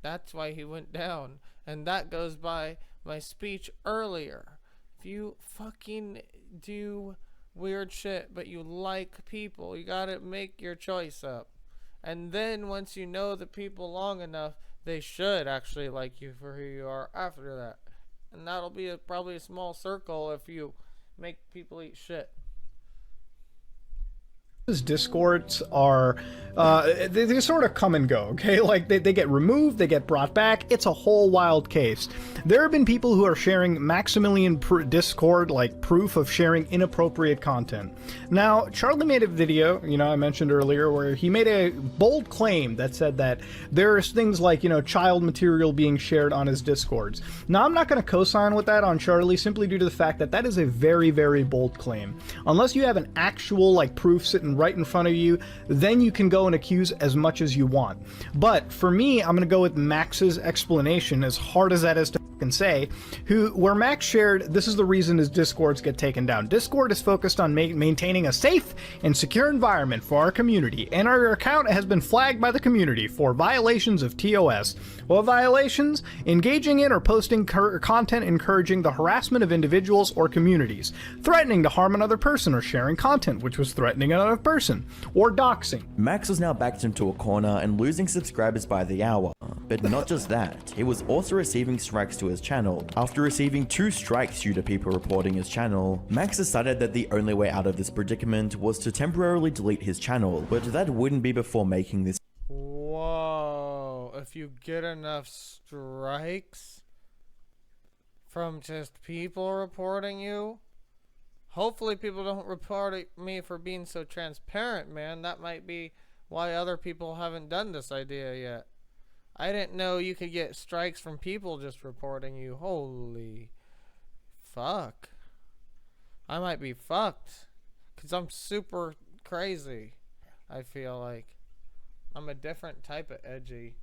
That's why he went down, and that goes by my speech earlier. If you fucking do weird shit, but you like people, you gotta make your choice up. And then once you know the people long enough, they should actually like you for who you are after that. And that'll be probably a small circle if you make people eat shit. Discords are, they sort of come and go, okay? Like, they get removed, they get brought back. It's a whole wild case. There have been people who are sharing Maximilian Discord, like, proof of sharing inappropriate content. Now, Charlie made a video, you know, I mentioned earlier, where he made a bold claim that said that there's things like, you know, child material being shared on his Discords. Now, I'm not going to co-sign with that on Charlie, simply due to the fact that that is a very, very bold claim. Unless you have an actual, like, proof sitting right in front of you, then you can go and accuse as much as you want. But for me, I'm gonna go with Max's explanation, as hard as that is to fucking say, where Max shared, this is the reason his Discords get taken down. Discord is focused on maintaining a safe and secure environment for our community, and our account has been flagged by the community for violations of TOS. What violations? Engaging in or posting content encouraging the harassment of individuals or communities, threatening to harm another person, or sharing content which was threatening another person, or doxing. Max was now backed into a corner and losing subscribers by the hour. But not just that, he was also receiving strikes to his channel. After receiving 2 strikes due to people reporting his channel, Max decided that the only way out of this predicament was to temporarily delete his channel, but that wouldn't be before making this. Whoa, if you get enough strikes from just people reporting you, hopefully people don't report me for being so transparent, man. That might be why other people haven't done this idea yet. I didn't know you could get strikes from people just reporting you. Holy fuck. I might be fucked. Because I'm super crazy, I feel like. I'm a different type of edgy.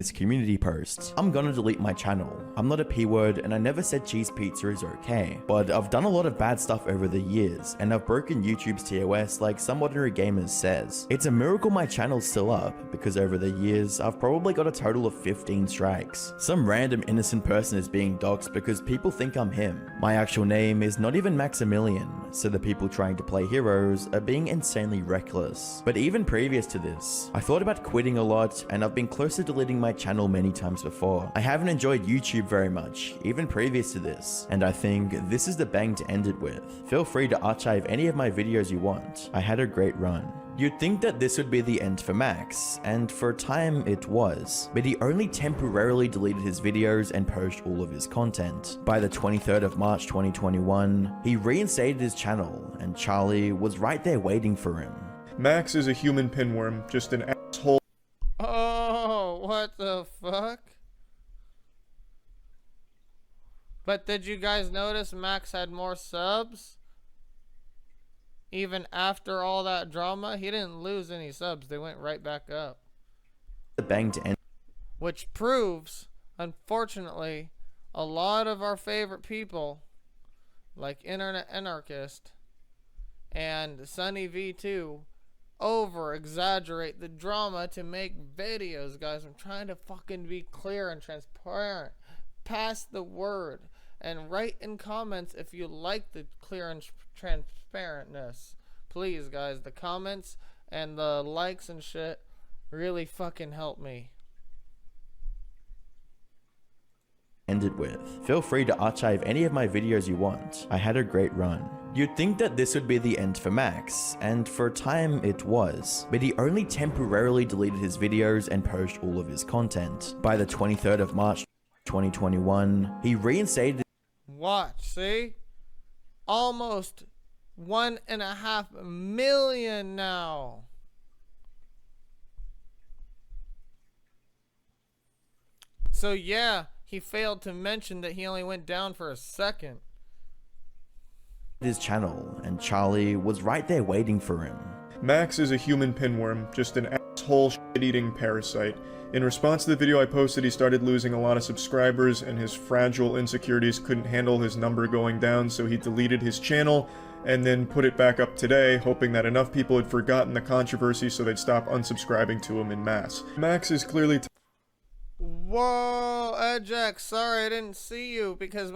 this community post. I'm gonna delete my channel. I'm not a P-word and I never said cheese pizza is okay, but I've done a lot of bad stuff over the years and I've broken YouTube's TOS like some ordinary gamers says. It's a miracle my channel's still up because over the years I've probably got a total of 15 strikes. Some random innocent person is being doxxed because people think I'm him. My actual name is not even Maximilian, so the people trying to play heroes are being insanely reckless. But even previous to this, I thought about quitting a lot and I've been close to deleting my channel many times before. I haven't enjoyed YouTube very much, even previous to this, and I think this is the bang to end it with. Feel free to archive any of my videos you want. I had a great run. You'd think that this would be the end for Max, and for a time it was, but he only temporarily deleted his videos and purged all of his content. By the 23rd of March 2021, he reinstated his channel, and Charlie was right there waiting for him. Max is a human pinworm, just an asshole. Oh, what the fuck? But did you guys notice Max had more subs? Even after all that drama, he didn't lose any subs. They went right back up. The bang to end. Which proves, unfortunately, a lot of our favorite people, like Internet Anarchist and Sunny V2, over-exaggerate the drama to make videos, guys. I'm trying to fucking be clear and transparent. Pass the word. And write in comments if you like the clear and transparentness. Please, guys. The comments and the likes and shit really fucking help me. Ended with. Feel free to archive any of my videos you want. I had a great run. You'd think that this would be the end for Max, and for a time it was, but he only temporarily deleted his videos and purged all of his content. By the 23rd of March 2021, he reinstated. Watch, see? Almost 1.5 million now. So yeah, he failed to mention that he only went down for a second. His channel, and Charlie was right there waiting for him. Max is a human pinworm, just an asshole shit-eating parasite. In response to the video I posted, he started losing a lot of subscribers and his fragile insecurities couldn't handle his number going down, so he deleted his channel and then put it back up today, hoping that enough people had forgotten the controversy so they'd stop unsubscribing to him en masse. Max is clearly Whoa, Ajax, sorry I didn't see you because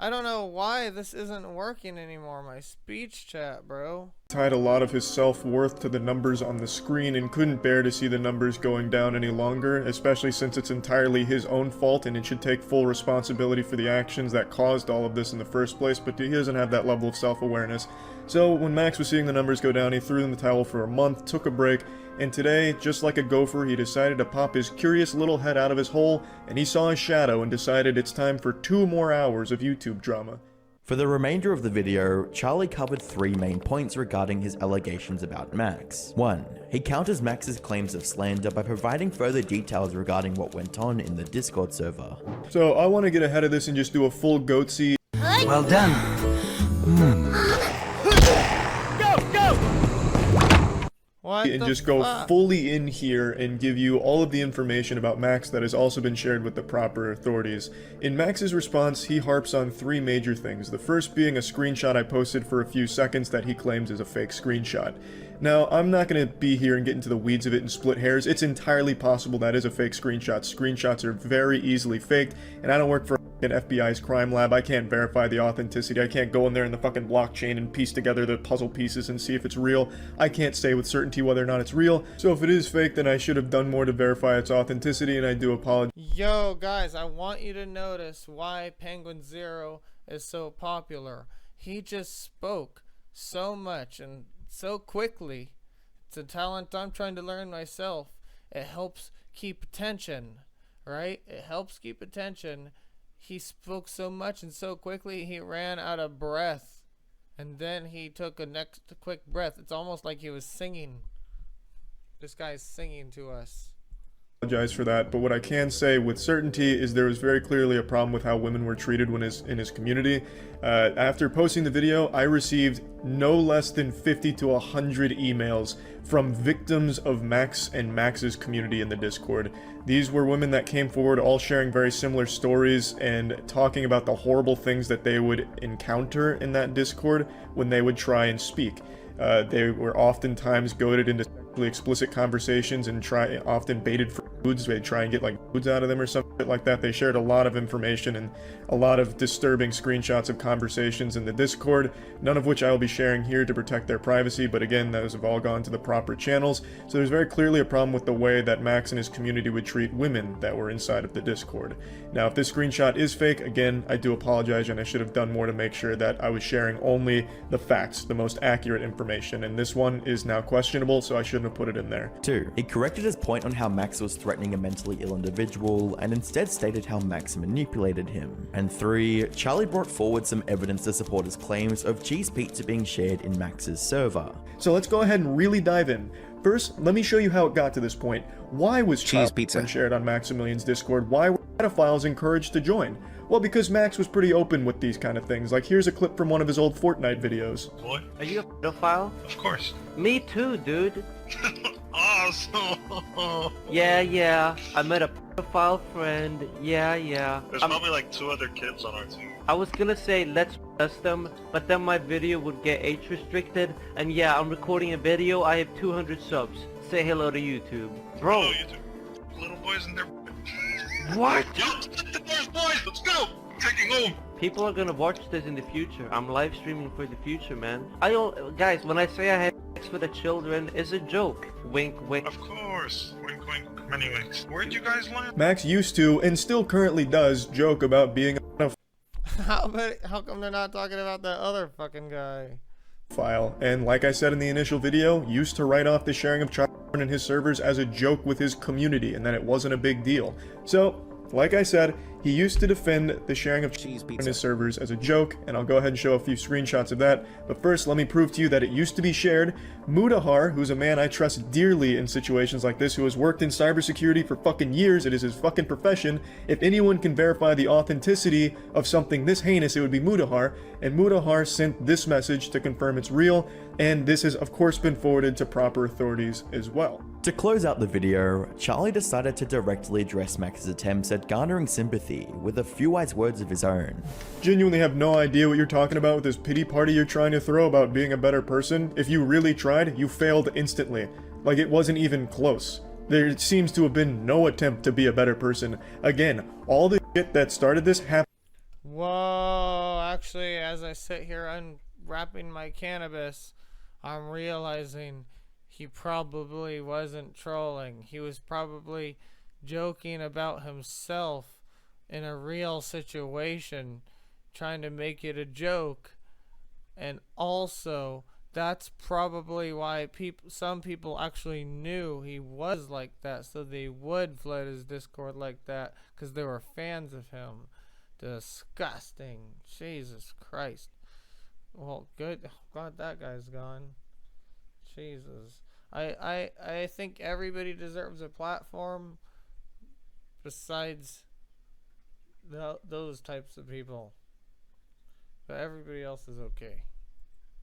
I don't know why this isn't working anymore, my speech chat, bro. Tied a lot of his self-worth to the numbers on the screen and couldn't bear to see the numbers going down any longer, especially since it's entirely his own fault and it should take full responsibility for the actions that caused all of this in the first place, but he doesn't have that level of self-awareness. So when Max was seeing the numbers go down, he threw in the towel for a month, took a break, and today, just like a gopher, he decided to pop his curious little head out of his hole, and he saw a shadow and decided it's time for 2 more hours of YouTube drama. For the remainder of the video, Charlie covered 3 main points regarding his allegations about Max. 1. He counters Max's claims of slander by providing further details regarding what went on in the Discord server. So I want to get ahead of this and just do a full goatsy. Well done. And just go fully in here and give you all of the information about Max that has also been shared with the proper authorities. In Max's response, he harps on 3 major things, the first being a screenshot I posted for a few seconds that he claims is a fake screenshot. Now, I'm not going to be here and get into the weeds of it and split hairs. It's entirely possible that is a fake screenshot. Screenshots are very easily faked, and I don't work for an FBI's crime lab. I can't verify the authenticity. I can't go in there in the fucking blockchain and piece together the puzzle pieces and see if it's real. I can't say with certainty whether or not it's real. So if it is fake, then I should have done more to verify its authenticity, and I do apologize. Yo, guys, I want you to notice why Penguinz0 is so popular. He just spoke so much and so quickly. It's a talent I'm trying to learn myself. It helps keep attention, right? It helps keep attention. He spoke so much and so quickly, he ran out of breath. And then he took a next quick breath. It's almost like he was singing. This guy's singing to us. apologize for that, but what I can say with certainty is there was very clearly a problem with how women were treated when in his community. After posting the video, I received no less than 50 to 100 emails from victims of Max and Max's community in the Discord. These were women that came forward all sharing very similar stories and talking about the horrible things that they would encounter in that Discord when they would try and speak. They were oftentimes goaded into sexually explicit conversations and often baited for foods. They'd try and get like foods out of them or something like that. They shared a lot of information and a lot of disturbing screenshots of conversations in the Discord, none of which I will be sharing here to protect their privacy, but again, those have all gone to the proper channels. So there's very clearly a problem with the way that Max and his community would treat women that were inside of the Discord. Now, if this screenshot is fake, again, I do apologize, and I should have done more to make sure that I was sharing only the facts, the most accurate information, and this one is now questionable, so I shouldn't have put it in there. 2. He corrected his point on how Max was threatening a mentally ill individual, and instead stated how Max manipulated him. And 3. Charlie brought forward some evidence to support his claims of cheese pizza being shared in Max's server. So let's go ahead and really dive in. First, let me show you how it got to this point. Why was cheese pizza shared on Maximilian's Discord? Why were pedophiles encouraged to join? Well, because Max was pretty open with these kind of things. Like, here's a clip from one of his old Fortnite videos. What? Are you a pedophile? Of course. Me too, dude. Awesome. Yeah. I met a pedophile friend. Yeah. There's probably like 2 other kids on our team. I was gonna say let's test them, but then my video would get age restricted. And yeah, I'm recording a video. I have 200 subs. Say hello to YouTube, bro. Hello, YouTube. Little boys in their. What? Yo, the boys, let's go. Taking home. People are gonna watch this in the future. I'm live streaming for the future, man. Guys, when I say I have sex for the children, it's a joke. Wink, wink. Of course. Wink, wink. Many winks. Where'd you guys land? Max used to, and still currently does, joke about being a How come they're not talking about that other fucking guy? File, and like I said in the initial video, used to write off the sharing of child porn in his servers as a joke with his community, and that it wasn't a big deal. So, like I said, he used to defend the sharing of cheese pizza in his servers as a joke, and I'll go ahead and show a few screenshots of that. But first, let me prove to you that it used to be shared. Mudahar, who's a man I trust dearly in situations like this, who has worked in cybersecurity for fucking years, it is his fucking profession. If anyone can verify the authenticity of something this heinous, it would be Mudahar, and Mudahar sent this message to confirm it's real, and this has of course been forwarded to proper authorities as well. To close out the video, Charlie decided to directly address Max's attempts at garnering sympathy with a few wise words of his own. Genuinely have no idea what you're talking about with this pity party you're trying to throw about being a better person. If you really tried, you failed instantly. Like, it wasn't even close. There seems to have been no attempt to be a better person. Again, all the shit that started this happened. Whoa, actually, as I sit here unwrapping my cannabis, I'm realizing he probably wasn't trolling. He was probably joking about himself in a real situation, trying to make it a joke. And also, that's probably why some people actually knew he was like that, so they would flood his Discord like that, because they were fans of him. Disgusting. Jesus Christ. Well, good. Glad that guy's gone. Jesus. I think everybody deserves a platform besides those types of people. But everybody else is okay.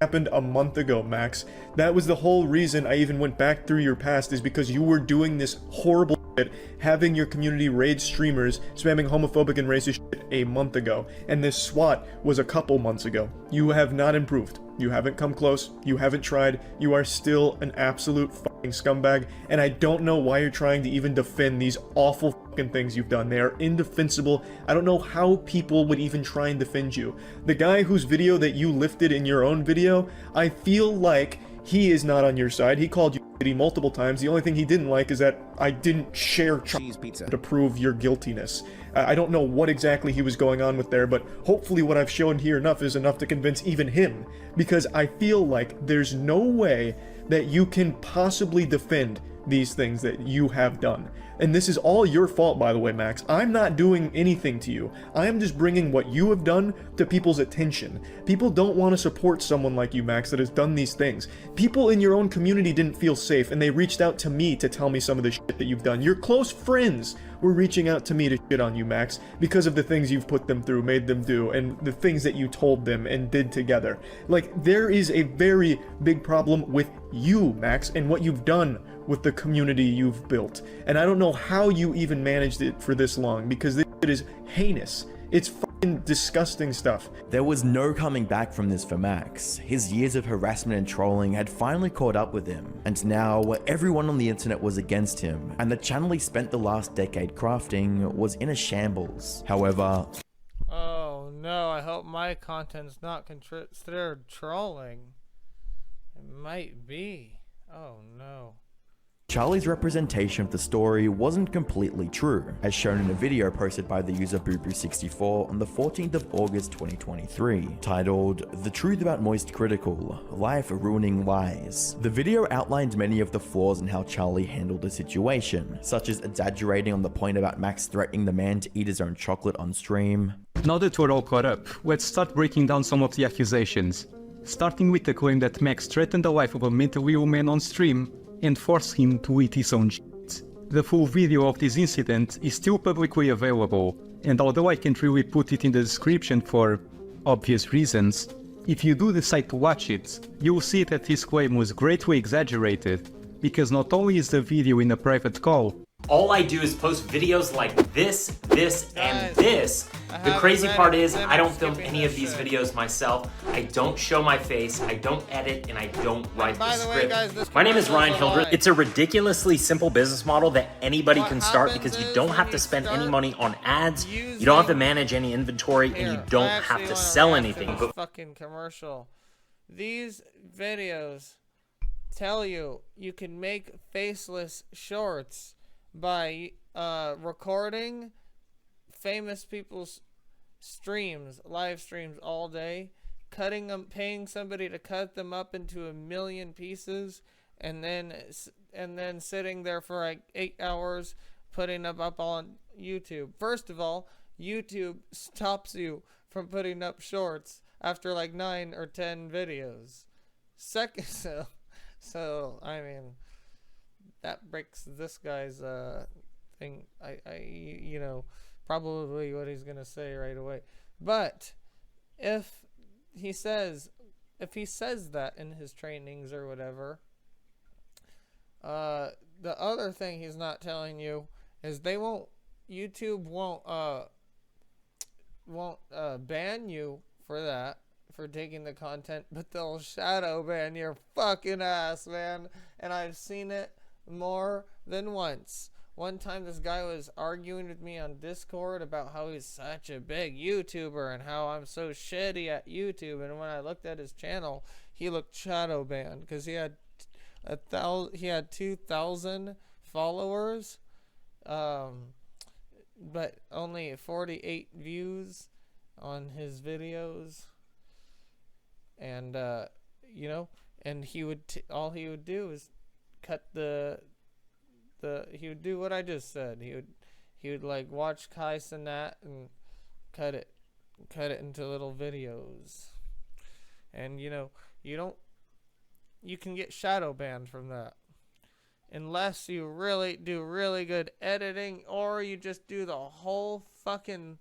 Happened a month ago, Max. That was the whole reason I even went back through your past, is because you were doing this horrible shit, having your community raid streamers, spamming homophobic and racist shit a month ago, and this SWAT was a couple months ago. You have not improved. You haven't come close. You haven't tried. You are still an absolute fucking scumbag, and I don't know why you're trying to even defend these awful fucking things you've done. They are indefensible. I don't know how people would even try and defend you. The guy whose video that you lifted in your own video, I feel like he is not on your side. He called you shitty multiple times. The only thing he didn't like is that I didn't share cheese pizza to prove your guiltiness. I don't know what exactly he was going on with there, but hopefully what I've shown here is enough to convince even him, because I feel like there's no way that you can possibly defend these things that you have done. And this is all your fault, by the way, Max. I'm not doing anything to you. I am just bringing what you have done to people's attention. People don't want to support someone like you, Max, that has done these things. People in your own community didn't feel safe, and they reached out to me to tell me some of the shit that you've done. Your close friends were reaching out to me to shit on you, Max, because of the things you've put them through, made them do, and the things that you told them and did together. Like, there is a very big problem with you, Max, and what you've done with the community you've built. And I don't know how you even managed it for this long, because this shit is heinous. It's fucking disgusting stuff. There was no coming back from this for Max. His years of harassment and trolling had finally caught up with him, and now everyone on the internet was against him, and the channel he spent the last decade crafting was in a shambles. However... Oh no, I hope my content's not considered trolling. It might be. Oh no. Charlie's representation of the story wasn't completely true, as shown in a video posted by the user BooBoo64 on the 14th of August 2023, titled "The Truth About Moist Critical, Life-Ruining Lies." The video outlined many of the flaws in how Charlie handled the situation, such as exaggerating on the point about Max threatening the man to eat his own chocolate on stream. Now that we're all caught up, let's start breaking down some of the accusations, starting with the claim that Max threatened the life of a mentally ill man on stream and force him to eat his own shit. The full video of this incident is still publicly available, and although I can't really put it in the description for obvious reasons, if you do decide to watch it, you'll see that his claim was greatly exaggerated, because not only is the video in a private call, all I do is post videos like this, and this. The crazy part is I don't film any of these videos myself. I don't show my face, I don't edit, and I don't write the script. My name is Ryan Hildreth. It's a ridiculously simple business model that anybody can start because you don't have to spend any money on ads, you don't have to manage any inventory, and you don't have to sell anything. Fucking commercial. These videos tell you you can make faceless shorts by recording famous people's streams, live streams all day, cutting them, paying somebody to cut them up into 1,000,000 pieces, and then sitting there for like 8 hours putting them up on YouTube. First of all, YouTube stops you from putting up shorts after like 9 or 10 videos. Second, so I mean, that breaks this guy's thing. You know, probably what he's gonna say right away. But if he says that in his trainings or whatever, the other thing he's not telling you is YouTube won't ban you for that, for taking the content, but they'll shadow ban your fucking ass, man. And I've seen it more than once. One time this guy was arguing with me on Discord about how he's such a big YouTuber and how I'm so shitty at YouTube, and when I looked at his channel, he looked shadow banned because he had 2,000 followers, but only 48 views on his videos, and you know, and he would all he would do is cut he would do what I just said. He would like watch Kai Cenat and cut it into little videos. And you know, you can get shadow banned from that. Unless you really do really good editing, or you just do the whole fucking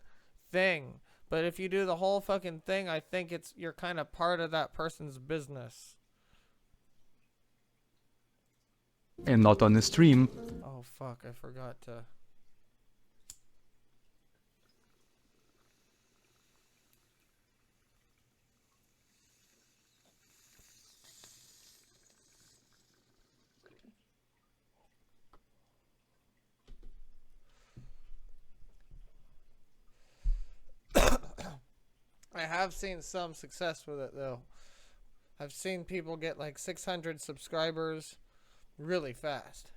thing. But if you do the whole fucking thing, I think you're kind of part of that person's business. and not on the stream. Oh fuck, I forgot to... I have seen some success with it though. I've seen people get like 600 subscribers really fast.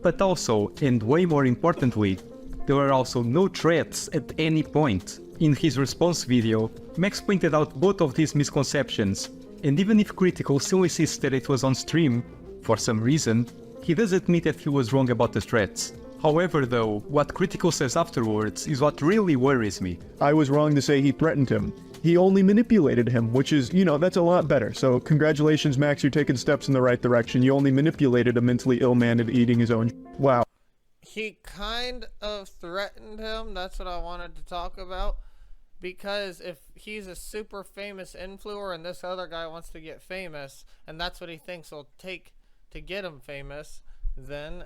But also, and way more importantly, there were also no threats at any point. In his response video, Max pointed out both of these misconceptions, and even if Critical still insists that it was on stream, for some reason, he does admit that he was wrong about the threats. However though, what Critical says afterwards is what really worries me. I was wrong to say he threatened him. He only manipulated him, which is, you know, that's a lot better. So congratulations, Max, you're taking steps in the right direction. You only manipulated a mentally ill man into eating his own. Wow. He kind of threatened him. That's what I wanted to talk about. Because if he's a super famous influencer and this other guy wants to get famous, and that's what he thinks will take to get him famous, then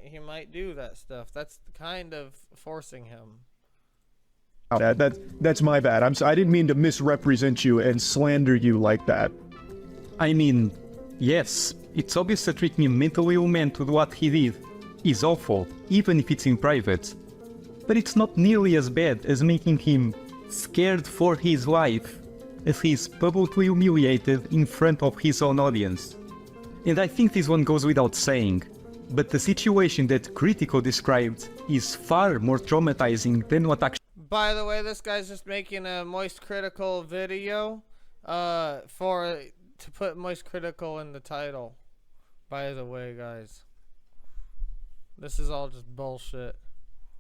he might do that stuff. That's kind of forcing him. That's my bad. I didn't mean to misrepresent you and slander you like that. I mean, yes, it's obvious that treating a mentally ill man to do what he did is awful, even if it's in private. But it's not nearly as bad as making him scared for his life as he's publicly humiliated in front of his own audience. And I think this one goes without saying, but the situation that Critical described is far more traumatizing than what actually... By the way, this guy's just making a Moist Critical video to put Moist Critical in the title. By the way, guys. This is all just bullshit.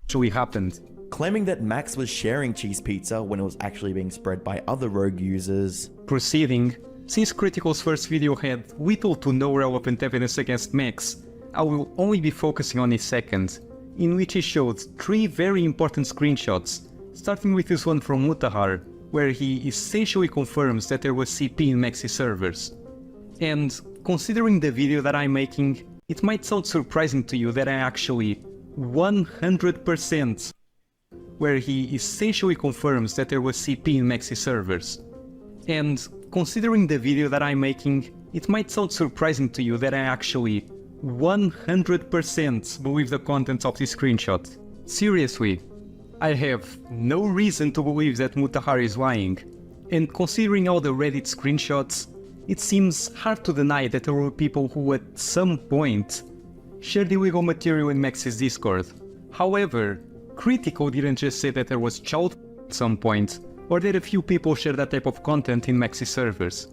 Actually happened. Claiming that Max was sharing cheese pizza when it was actually being spread by other rogue users. Proceeding, since Critical's first video had little to no relevant evidence against Max, I will only be focusing on his second, in which he showed 3 very important screenshots, starting with this one from Mutahar, where he essentially confirms that there was CP in Max's servers. And considering the video that I'm making, it might sound surprising to you that I actually 100% where he essentially confirms that there was CP in Max's servers. And considering the video that I'm making, it might sound surprising to you that I actually 100% believe the contents of this screenshot. Seriously, I have no reason to believe that Mutahar is lying, and considering all the Reddit screenshots, it seems hard to deny that there were people who at some point shared illegal material in Max's Discord. However, Critical didn't just say that there was child at some point, or that a few people shared that type of content in Max's servers.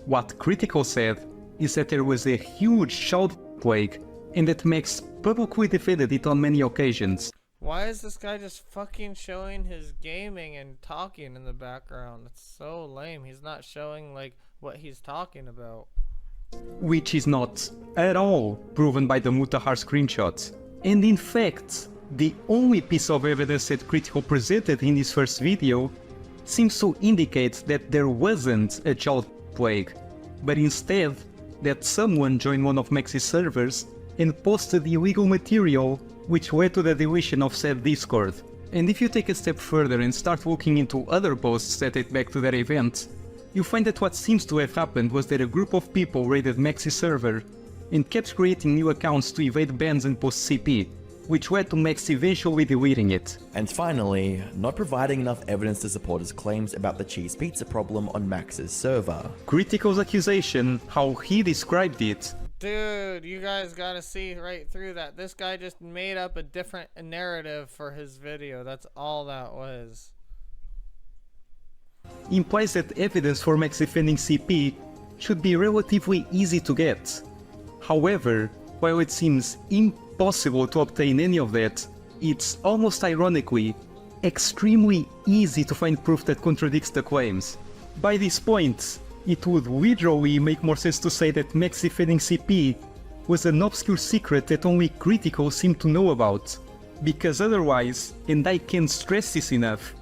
What Critical said is that there was a huge child plague, and that Max publicly defended it on many occasions. Why is this guy just fucking showing his gaming and talking in the background? It's so lame. He's not showing like what he's talking about. Which is not at all proven by the Mutahar screenshots. And in fact, the only piece of evidence that Critical presented in his first video seems to indicate that there wasn't a child plague, but instead that someone joined one of Max's servers and posted illegal material which led to the deletion of said Discord. And if you take a step further and start looking into other posts that date back to that event, you find that what seems to have happened was that a group of people raided Max's server and kept creating new accounts to evade bans and post CP, which led to Max eventually deleting it. And finally, not providing enough evidence to support his claims about the cheese pizza problem on Max's server. Critical's accusation, how he described it. Dude, you guys gotta see right through that. This guy just made up a different narrative for his video. That's all that was. Implies that evidence for Max defending CP should be relatively easy to get. However, while it seems impossible to obtain any of that, it's almost ironically extremely easy to find proof that contradicts the claims. By this point, it would literally make more sense to say that Max defending CP was an obscure secret that only Critical seemed to know about, because otherwise, and I can't stress this enough,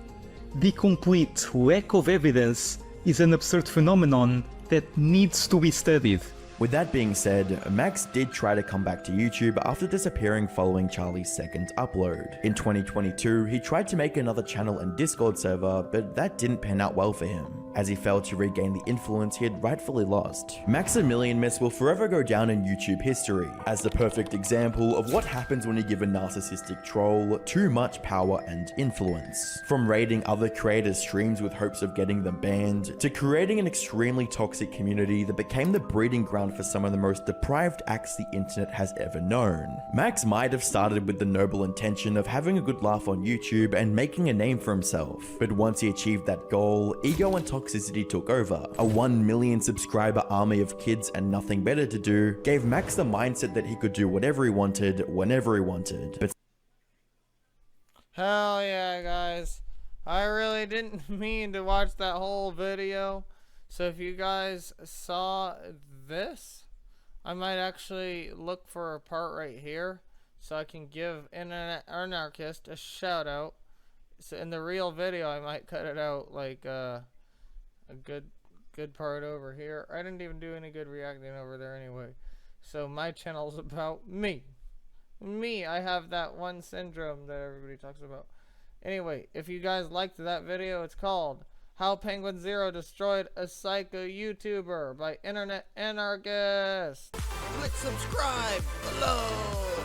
the complete lack of evidence is an absurd phenomenon that needs to be studied. With that being said, Max did try to come back to YouTube after disappearing following Charlie's second upload. In 2022, he tried to make another channel and Discord server, but that didn't pan out well for him, as he failed to regain the influence he had rightfully lost. Maximilian Miss will forever go down in YouTube history, as the perfect example of what happens when you give a narcissistic troll too much power and influence. From raiding other creators' streams with hopes of getting them banned, to creating an extremely toxic community that became the breeding ground ground for some of the most deprived acts the internet has ever known. Max might have started with the noble intention of having a good laugh on YouTube and making a name for himself, but once he achieved that goal, ego and toxicity took over. A 1 million subscriber army of kids and nothing better to do gave Max the mindset that he could do whatever he wanted, whenever he wanted. But hell yeah, guys. I really didn't mean to watch that whole video. So if you guys saw this, I might actually look for a part right here so I can give Anarchist a shout out. So in the real video, I might cut it out like a good part over here. I didn't even do any good reacting over there anyway. So my channel's about me. I have that one syndrome that everybody talks about. Anyway, if you guys liked that video, it's called How Penguinz0 Destroyed a Psycho YouTuber by Internet Anarchist. Click subscribe below.